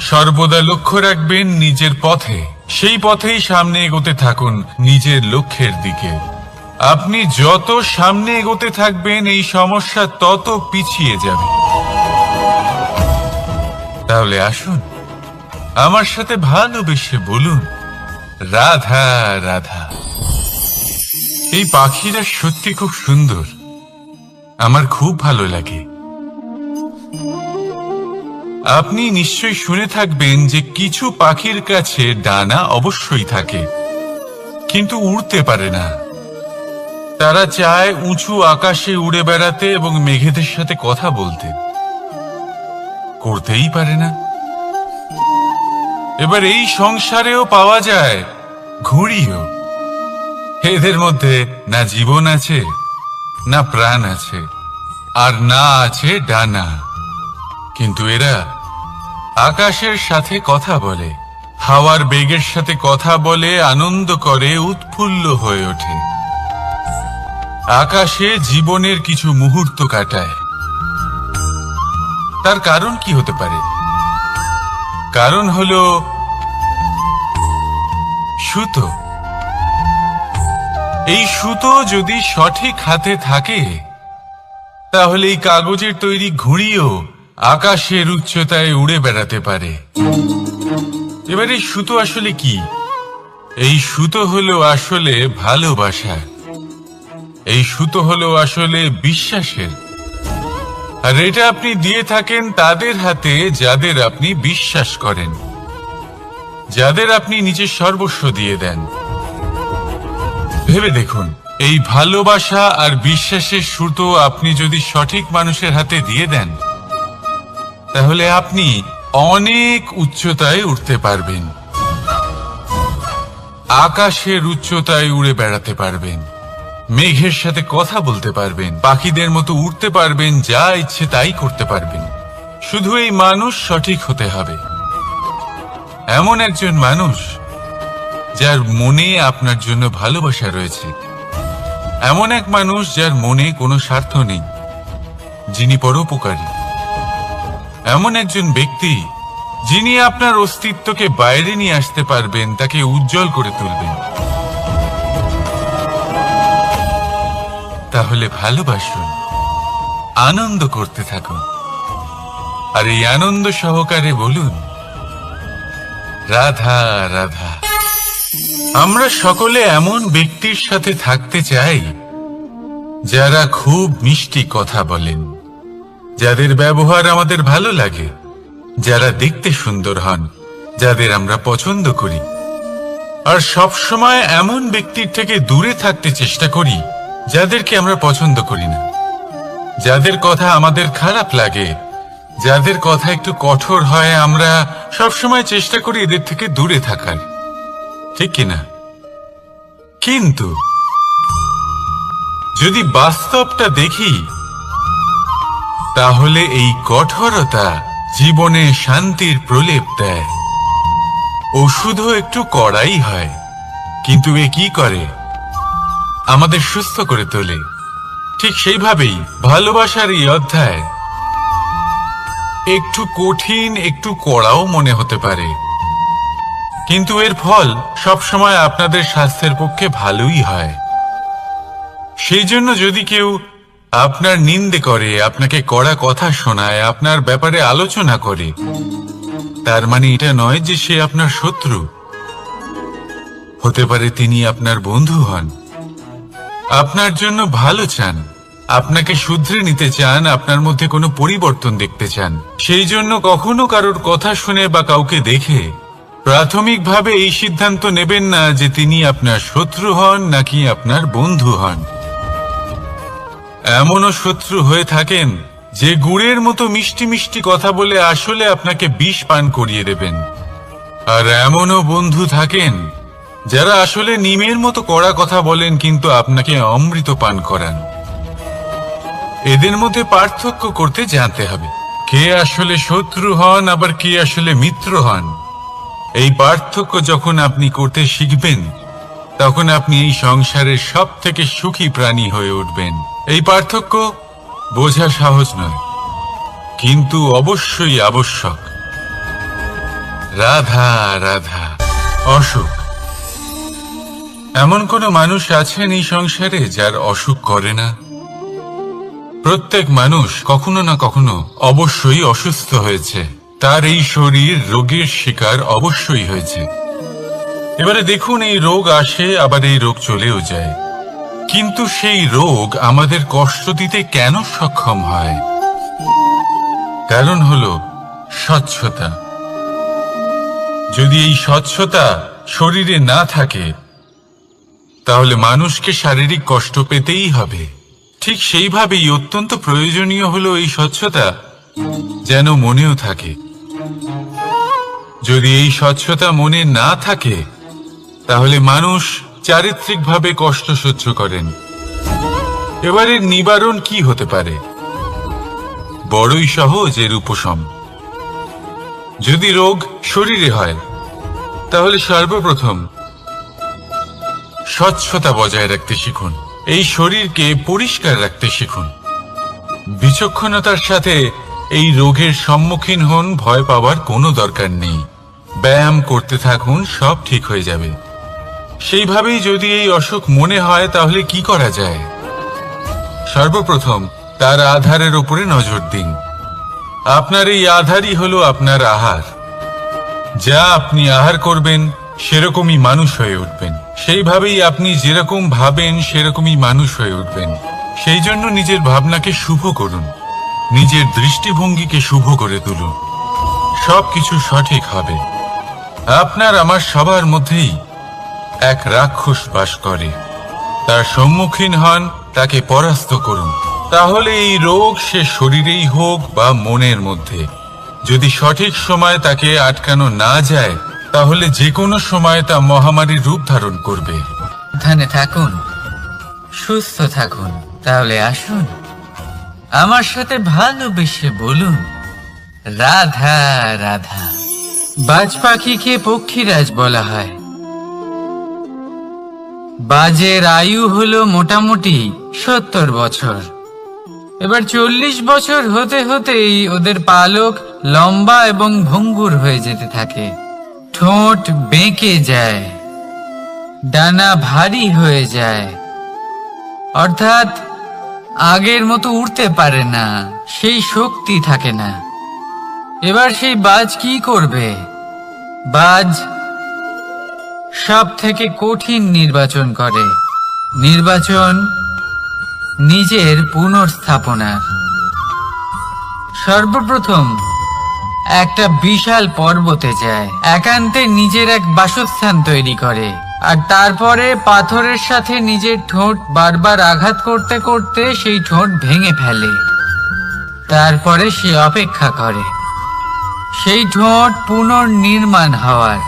সর্বদা লক্ষ্য রাখবেন নিজের পথে, সেই পথেই সামনে এগোতে থাকুন নিজের লক্ষ্যের দিকে। আপনি যত সামনে এগোতে থাকবেন, এই সমস্যা তত পিছিয়ে যাবে। তাহলে আসুন, আমার সাথে ভালোবেসে বলুন, রাধা রাধা। এই পাখিরা সত্যি খুব সুন্দর, আমার খুব ভালো লাগে। আপনি নিশ্চয়ই শুনে থাকবেন যে কিছু পাখির কাছে ডানা অবশ্যই থাকে, কিন্তু উড়তে পারে না। তারা চায় উঁচু আকাশে উড়ে বেড়াতে এবং মেঘেদের সাথে কথা বলতে, করতেই পারে না। এবার এই সংসারেও পাওয়া যায় ঘুড়িও। এদের মধ্যে না জীবন আছে, না প্রাণ আছে, আর না আছে ডানা, কিন্তু এরা আকাশের সাথে কথা বলে, হাওয়ার বেগের সাথে কথা বলে, আনন্দ করে, উৎফুল্ল হয়ে ওঠে। আকাশে জীবনের কিছু মুহূর্ত কাটায়। তার কারণ কি হতে পারে? কারণ হলো সুতো। এই সুতো যদি সঠিক হাতে থাকে, তাহলে এই কাগজের তৈরি ঘুড়িও আকাশের উচ্চতায় উড়ে বেড়াতে পারে। এবার এই সুতো আসলে কি? এই সুতো হলো আসলে ভালোবাসা। এই সুতো হলো আসলে বিশ্বাসের। আর এটা আপনি দিয়ে থাকেন তাদের হাতে যাদের আপনি বিশ্বাস করেন, যাদের আপনি নিজের সর্বস্ব দিয়ে দেন। ভেবে দেখুন, এই ভালোবাসা আর বিশ্বাসের সুতো আপনি যদি সঠিক মানুষের হাতে দিয়ে দেন, তাহলে আপনি অনেক উচ্চতায় উঠতে পারবেন, আকাশের উচ্চতায় উড়ে বেড়াতে পারবেন, মেঘের সাথে কথা বলতে পারবেন, পাখিদের মতো উড়তে পারবেন, যা ইচ্ছে তাই করতে পারবেন। শুধু এই মানুষ সঠিক হতে হবে, এমন একজন মানুষ যার মনে আপনার জন্য ভালোবাসা রয়েছে, এমন এক মানুষ যার মনে কোনো স্বার্থ নেই, যিনি পরোপকারী, এমন একজন ব্যক্তি যিনি আপনার অস্তিত্বকে বাইরে নিয়ে আসতে পারবেন, তাকে উজ্জ্বল করে তুলবেন। তাহলে ভালোবাসুন, আনন্দ করতে থাকুন, আর এই আনন্দ সহকারে বলুন, রাধা রাধা। আমরা সকলে এমন ব্যক্তির সাথে থাকতে চাই যারা খুব মিষ্টি কথা বলেন, যাদের ব্যবহার আমাদের ভালো লাগে, যারা দেখতে সুন্দর হন, যাদের আমরা পছন্দ করি। আর সব সময় এমন ব্যক্তির থেকে দূরে থাকতে চেষ্টা করি যাদেরকে আমরা পছন্দ করি না, যাদের কথা আমাদের খারাপ লাগে, যাদের কথা একটু কঠোর হয়। আমরা সবসময় চেষ্টা করি এদের থেকে দূরে থাকার, ঠিক কিনা? কিন্তু যদি বাস্তবটা দেখি, তাহলে এই কঠোরতা জীবনে শান্তির প্রলেপ দেয়। ওষুধও একটু কড়াই হয়, কিন্তু এ কি করে? আমাদের সুস্থ করে তোলে। ঠিক সেইভাবেই ভালোবাসার এই অধ্যায় একটু কঠিন, একটু কড়াও মনে হতে পারে, কিন্তু এর ফল সবসময় আপনাদের স্বাস্থ্যের পক্ষে ভালোই হয়। সেই জন্য যদি কেউ আপনার নিন্দে করে, আপনাকে কড়া কথা শোনায়, আপনার ব্যাপারে আলোচনা করে, তার মানে এটা নয় যে সে আপনার শত্রু। হতে পারে তিনি আপনার বন্ধু হন, আপনার জন্য ভালো চান, আপনাকে শুধরে নিতে চান, আপনার মধ্যে কোনো পরিবর্তন দেখতে চান। সেই জন্য কখনো কারোর কথা শুনে বা কাউকে দেখে প্রাথমিকভাবে এই সিদ্ধান্ত নেবেন না যে তিনি আপনার শত্রু হন নাকি আপনার বন্ধু হন। এমনও শত্রু হয়ে থাকেন যে গুড়ের মতো মিষ্টি মিষ্টি কথা বলে আসলে আপনাকে বিষ পান করিয়ে দেবেন। আর এমনও বন্ধু থাকেন যারা আসলে নিমের মতো কড়া কথা বলেন কিন্তু আপনাকে অমৃত পান করান। এদের মধ্যে পার্থক্য করতে জানতে হবে কে আসলে শত্রু হন আবার কে আসলে মিত্র হন। এই পার্থক্য যখন আপনি করতে শিখবেন তখন আপনি এই সংসারের সব থেকে সুখী প্রাণী হয়ে উঠবেন। এই পার্থক্য বোঝা সহজ নয়, কিন্তু অবশ্যই আবশ্যক। রাধা রাধা। অসুখ। এমন কোন মানুষ আছেন এই সংসারে যার অসুখ করে না? প্রত্যেক মানুষ কখনো না কখনো অবশ্যই অসুস্থ হয়েছে, তার এই শরীর রোগের শিকার অবশ্যই হয়েছে। এবারে দেখুন, এই রোগ আসে আবার এই রোগ চলেও যায়, কিন্তু সেই রোগ আমাদের কষ্ট দিতে কেন সক্ষম হয়? কারণ হলো স্বচ্ছতা। যদি এই স্বচ্ছতা শরীরে না থাকে তাহলে মানুষকে শারীরিক কষ্ট পেতেই হবে। ঠিক সেইভাবেই অত্যন্ত প্রয়োজনীয় হলো এই স্বচ্ছতা যেন মনেও থাকে। যদি এই স্বচ্ছতা মনে না থাকে তাহলে মানুষ চারিত্রিকভাবে কষ্ট সহ্য করেন। এবারে নিবারণ কি হতে পারে? বড়ই সহজ এর উপশম। যদি রোগ শরীরে হয় তাহলে সর্বপ্রথম স্বচ্ছতা বজায় রাখতে শিখুন, এই শরীরকে পরিষ্কার রাখতে শিখুন। বিচক্ষণতার সাথে এই রোগের সম্মুখীন হন, ভয় পাওয়ার কোনো দরকার নেই। ব্যায়াম করতে থাকুন, সব ঠিক হয়ে যাবে। সেইভাবেই যদি এই অসুখ মনে হয় তাহলে কি করা যায়? সর্বপ্রথম তার আধারের উপরে নজর দিন। আপনার এই আধারই হলো আপনার আহার। যা আপনি আহার করবেন সেরকমই মানুষ হয়ে উঠবেন। সেইভাবেই আপনি যেরকম ভাবেন সেরকমই মানুষ হয়ে উঠবেন। সেই জন্য নিজের ভাবনাকে শুভ করুন, নিজের দৃষ্টিভঙ্গিকে শুভ করে তুলুন, সবকিছু সঠিক হবে। আপনার আমার সবার মধ্যেই এক রাক্ষস বাস করে, তার সম্মুখীন হন, তাকে পরাস্ত করুন। তাহলে এই রোগ সে শরীরেই হোক বা মনের মধ্যে, যদি সঠিক সময় তাকে আটকানো না যায় তাহলে যে কোনো সময় তা মহামারীর রূপ ধারণ করবে। সাবধানে থাকুন, সুস্থ থাকুন। তাহলে আসুন আমার সাথে ভালোবেসে বলুন রাধা রাধা। বাজ পাখিকে পক্ষীরাজ বলা হয়। বাজের আয়ু হলো মোটামুটি 70 বছর। এবার 40 বছর হতে হতেই ওদের পালক লম্বা এবং ভঙ্গুর হয়ে যেতে থাকে, ঠোঁট বেঁকে যায়, ডানা ভারী হয়ে যায়, অর্থাৎ আগের মতো উড়তে পারে না, সেই শক্তি থাকে না। এবার সেই বাজ কি করবে? বাজ সব থেকে কঠিন নির্বাচন করে, নির্বাচন নিজের পুনর্স্থাপনার। সর্বপ্রথম একটা বিশাল পর্বতে যায়, একান্তে নিজের এক বাসস্থান তৈরি করে, আর তারপরে পাথরের সাথে নিজের ঠোঁট বারবার আঘাত করতে করতে সেই ঠোঁট ভেঙে ফেলে। তারপরে সে অপেক্ষা করে সেই ঠোঁট পুনর্নির্মাণ হওয়ার।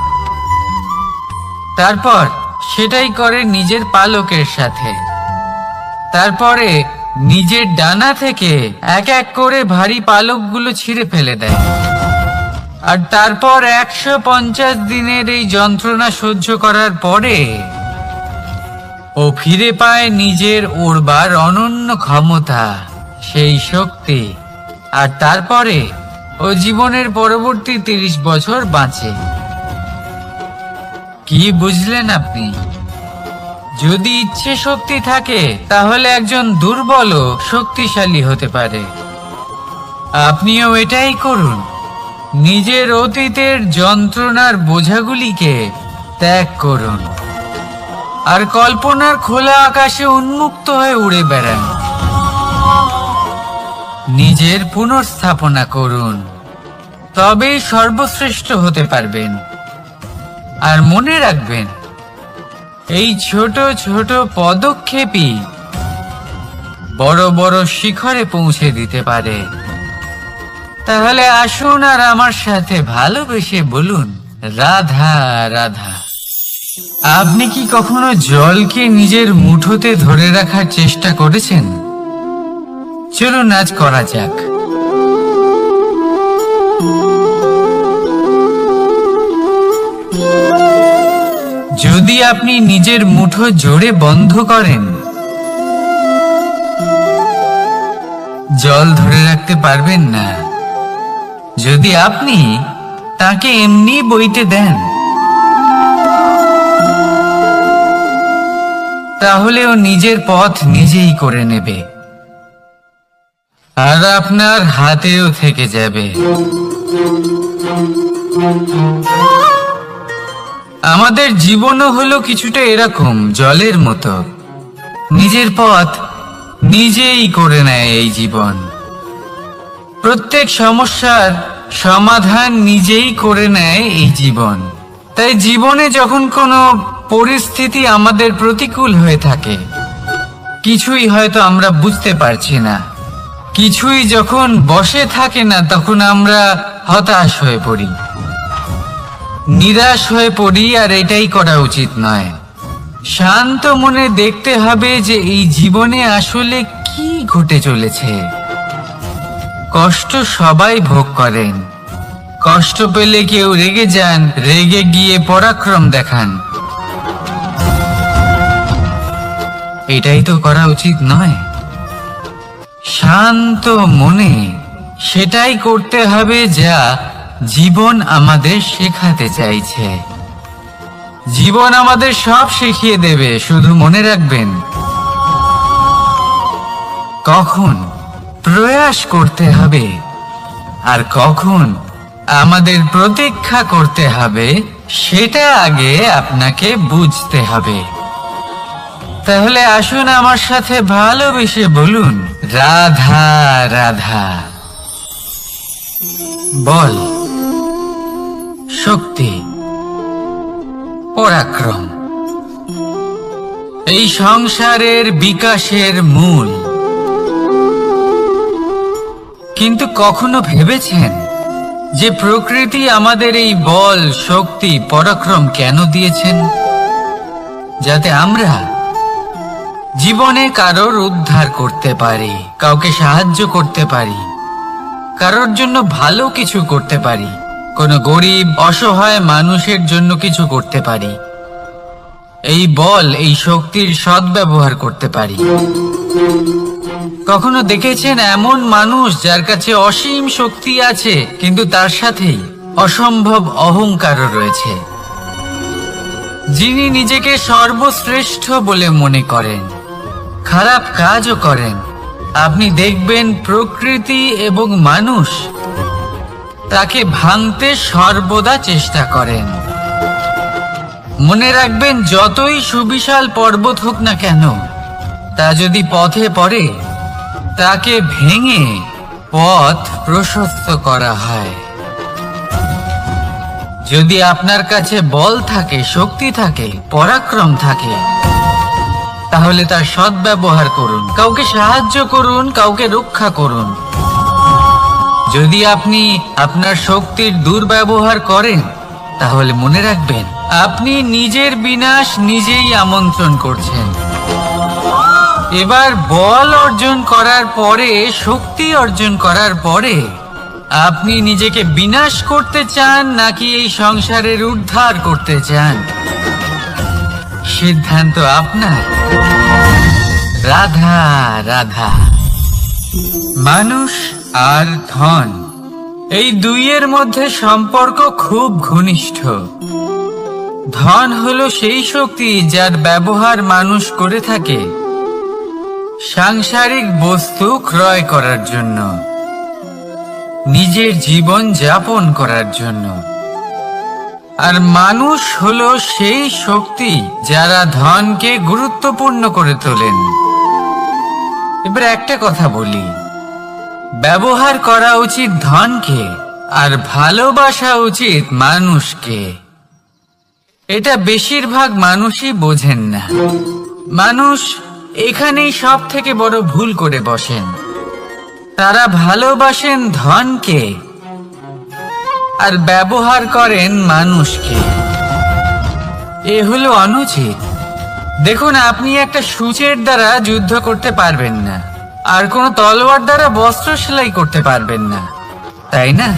তারপর সেটাই করে নিজের পালকের সাথে। তারপরে নিজের ডানা থেকে এক এক করে ভারী পালকগুলো ছিঁড়ে ফেলে দেয়। আর তারপর 150 দিনের এই যন্ত্রণা সহ্য করার পরে ও ফিরে পায় নিজের উড়বার অনন্য ক্ষমতা, সেই শক্তি। আর তারপরে ও জীবনের পরবর্তী 30 বছর বাঁচে। কি বুঝলেন আপনি? যদি ইচ্ছে শক্তি থাকে তাহলে একজন দুর্বলও শক্তিশালী হতে পারে। আপনিও এটাই করুন, নিজের অতীতের যন্ত্রণার বোঝাগুলিকে ত্যাগ করুন আর কল্পনার খোলা আকাশে উন্মুক্ত হয়ে উড়ে বেড়ান। নিজের পুনর্স্থাপনা করুন, তবেই সর্বশ্রেষ্ঠ হতে পারবেন। আর মনে রাখবেন, এই ছোট ছোট পদক্ষেপই বড় বড় শিখরে পৌঁছে দিতে পারে। তাহলে আসুন আর আমার সাথে ভালোবেসে বলুন, রাধা রাধা। আপনি কি কখনো জলকে নিজের মুঠোতে ধরে রাখার চেষ্টা করেছেন? চলুন আজ করা যাক। যদি আপনি নিজের মুঠো জোরে বন্ধ করেন, জল ধরে রাখতে পারবেন না। যদি আপনি তাকে এমনি বইতে দেন, তাহলে ও নিজের পথ নিজেই করে নেবে আর আপনার হাতেও থেকে যাবে। আমাদের জীবনও হলো কিছুটা এরকম, জলের মতো। নিজের পথ নিজেই করে নেয় এই জীবন। প্রত্যেক সমস্যার সমাধান নিজেই করে নেয় এই জীবন। তাই জীবনে যখন কোনো পরিস্থিতি আমাদের প্রতিকূল হয়ে থাকে, কিছুই হয়তো আমরা বুঝতে পারছি না, কিছুই যখন বসে থাকে না, তখন আমরা হতাশ হয়ে পড়ি, নিরাশ হয়ে পড়ি। আর এটাই করা উচিত নয়। শান্ত মনে দেখতে হবে যে এই জীবনে আসলে কি ঘটে চলেছে। কষ্ট সবাই ভোগ করেন। কষ্ট পেলে কেউ রেগে যান, রেগে গিয়ে পরাক্রম দেখান। এটাই তো করা উচিত নয়। শান্ত মনে সেটাই করতে হবে যা জীবন আমাদের শেখাতে চাইছে। জীবন আমাদের সব শিখিয়ে দেবে, শুধু মনে রাখবেন কখন প্রয়াস করতে হবে আর কখন আমাদের প্রতীক্ষা করতে হবে, সেটা আগে আপনাকে বুঝতে হবে। তাহলে আসুন আমার সাথে ভালোবেসে বলুন, রাধা রাধা। বল, শক্তি, পরাক্রম এই সংসারের বিকাশের মূল। কিন্তু কখনো ভেবেছেন যে প্রকৃতি আমাদের এই বল, শক্তি, পরাক্রম কেন দিয়েছেন? যাতে আমরা জীবনে কারোর উদ্ধার করতে পারি, কাউকে সাহায্য করতে পারি, কারোর জন্য ভালো কিছু করতে পারি, কোনো গরিব অসহায় মানুষের জন্য কিছু করতে পারি। এই বল, এই শক্তির সদ্ব্যবহার করতে পারি। কখনো দেখেছেন এমন মানুষ যার কাছে অসীম শক্তি আছে, কিন্তু তার সাথেই অসম্ভব অহংকারও রয়েছে, যিনি নিজেকে সর্বশ্রেষ্ঠ বলে মনে করেন, খারাপ কাজও করেন। আপনি দেখবেন প্রকৃতি এবং মানুষ তাকে ভাঙতে সর্বদা চেষ্টা করেন। মনে রাখবেন, যতই সুবিশাল পর্বত হোক না কেন, তা যদি পথে পড়ে, তাকে ভেঙে পথ প্রশস্ত করা হয়। যদি আপনার কাছে বল থাকে, শক্তি থাকে, পরাক্রম থাকে, তাহলে তার সদ্ব্যবহার করুন, কাউকে সাহায্য করুন, কাউকে রক্ষা করুন। যদি আপনি আপনার শক্তির দুর্ব্যবহার করেন, তাহলে মনে রাখবেন আপনি নিজের বিনাশ নিজেই আমন্ত্রণ করছেন। এবার বল অর্জন করার পরে, শক্তি অর্জন করার পরে, আপনি নিজেকে বিনাশ করতে চান নাকি এই সংসারের উদ্ধার করতে চান? সিদ্ধান্ত আপনার। রাধা রাধা। মানুষ আর ধন, এই দুইয়ের মধ্যে সম্পর্ক খুব ঘনিষ্ঠ। ধন হলো সেই শক্তি যার ব্যবহার মানুষ করে থাকে সাংসারিক বস্তু ক্রয় করার জন্য, নিজের জীবন যাপন করার জন্য। আর মানুষ হলো সেই শক্তি যারা ধনকে গুরুত্বপূর্ণ করে তোলেন। এবার একটা কথা বলি, ব্যবহার করা উচিত ধনকে আর ভালোবাসা উচিত মানুষকে। এটা বেশিরভাগ মানুষই বোঝেন না। মানুষ এখানেই সব থেকে বড় ভুল করে বসেন। তারা ভালোবাসেন ধনকে আর ব্যবহার করেন মানুষকে। এ হলো অনুচিত। দেখুন, আপনি একটা সূচের দ্বারা যুদ্ধ করতে পারবেন না, আর কোনো তলোয়ার দ্বারা বস্ত্র সেলাই করতে পারবেন না, তাই না?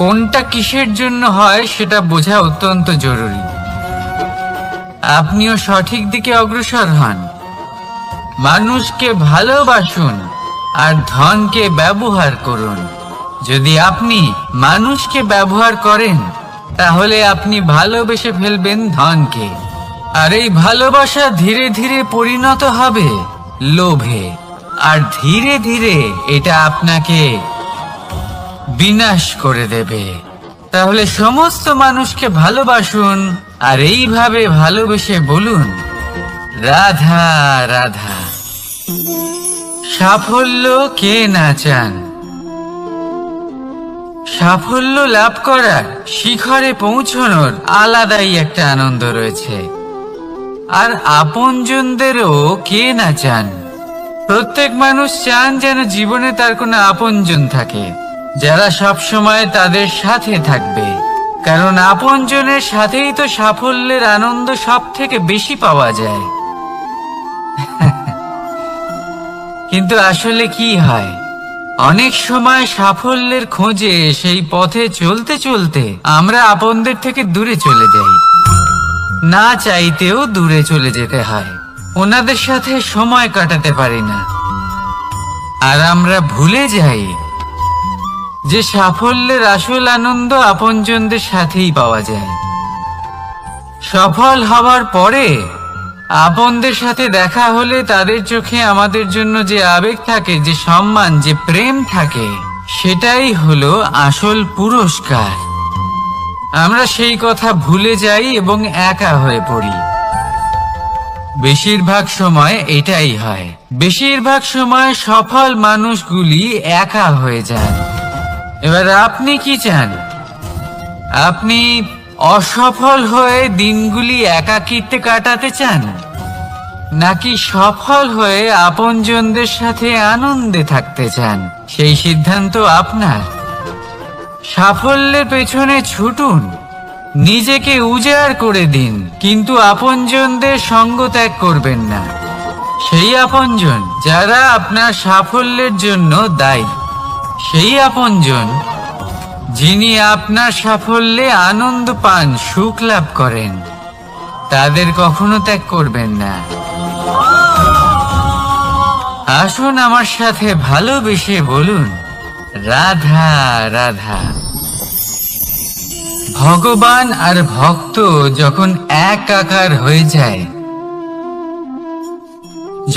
কোনটা কিসের জন্য হয় সেটা বোঝা অত্যন্ত জরুরি। আপনিও সঠিক দিকে অগ্রসর হন। মানুষকে ভালোবাসুন আর ধনকে ব্যবহার করুন। যদি আপনি মানুষকে ব্যবহার করেন, তাহলে আপনি ভালোবেসে ফেলবেন ধনকে, আর এই ভালোবাসা ধীরে ধীরে পরিণত হবে লোভে, আর ধীরে ধীরে এটা আপনাকে বিনাশ করে দেবে। তাহলে সমস্ত মানুষকে ভালোবাসুন আর এইভাবে ভালোবেসে বলুন, রাধা রাধা। সাফল্য কে না চান? সাফল্য লাভ করার, শিখরে পৌঁছানোর আলাদাই একটা আনন্দ রয়েছে। আর আপনজনদেরও কে না চান? প্রত্যেক মানুষ চান যেন জীবনে তার কোনো আপনজন থাকে, যারা সব সময় তাদের সাথে থাকবে। কারণ আপনজনের সাথেই তো সাফল্যের আনন্দ সব থেকে বেশি পাওয়া যায়। কিন্তু আসলে কি হয়, অনেক সময় সাফল্যের খোঁজে সেই পথে চলতে চলতে আমরা আপনদের থেকে দূরে চলে যাই। না চাইতেও দূরে চলে যেতে হয়, ওনাদের সাথে সময় কাটাতে পারি না। আর আমরা ভুলে যাই যে সাফল্যের আসল আনন্দ আপনজনদের সাথেই পাওয়া যায়। সফল হওয়ার পরে আপনদের সাথে দেখা হলে তাদের চোখে আমাদের জন্য যে আবেগ থাকে, যে সম্মান, যে প্রেম থাকে, সেটাই হলো আসল পুরস্কার। আমরা সেই কথা ভুলে যাই এবং একা হয়ে পড়ি। বেশিরভাগ সময় এটাই হয়। বেশিরভাগ সময় সফল মানুষগুলি একা হয়ে যান। এবার আপনি কি চান? আপনি অসফল হয়ে দিনগুলি একাকিত্বে কাটাতে চান, নাকি সফল হয়ে আপনজনদের সাথে আনন্দে থাকতে চান? সেই সিদ্ধান্ত আপনার। সাফল্যের পেছনে ছুটুন, নিজেকে উজাড় করে দিন, কিন্তু আপনজনদের সঙ্গ ত্যাগ করবেন না। সেই আপনজন যারা আপনার সাফল্যের জন্য দায়ী, সেই আপনজন যিনি আপনার সাফল্যে আনন্দ পান, সুখ লাভ করেন, তাদের কখনো ত্যাগ করবেন না। আসুন আমার সাথে ভালোবেসে বলুন, রাধা রাধা। ভগবান আর ভক্ত যখন একাকার হয়ে যায়,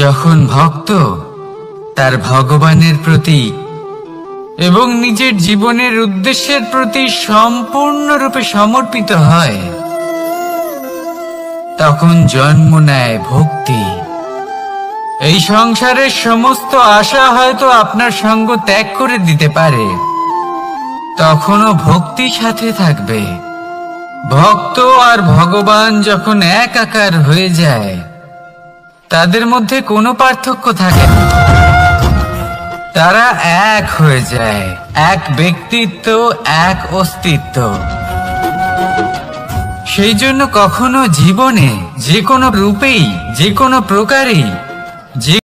যখন ভক্ত তার ভগবানের প্রতি এবং নিজের জীবনের উদ্দেশ্যের প্রতি সম্পূর্ণরূপে সমর্পিত হয়, তখন জন্ম নেয় ভক্তি। এই সংসারের সমস্ত আশা হয়তো আপনার সঙ্গ ত্যাগ করে দিতে পারে, তখনও ভক্তি সাথে থাকবে। ভক্ত আর ভগবান যখন একাকার হয়ে যায়, তাদের মধ্যে কোনো পার্থক্য থাকে না। তারা এক হয়ে যায়, এক ব্যক্তিত্ব, এক অস্তিত্ব। সেই জন্য কখনো জীবনে যে কোনো রূপেই, যে কোনো প্রকারেই, যে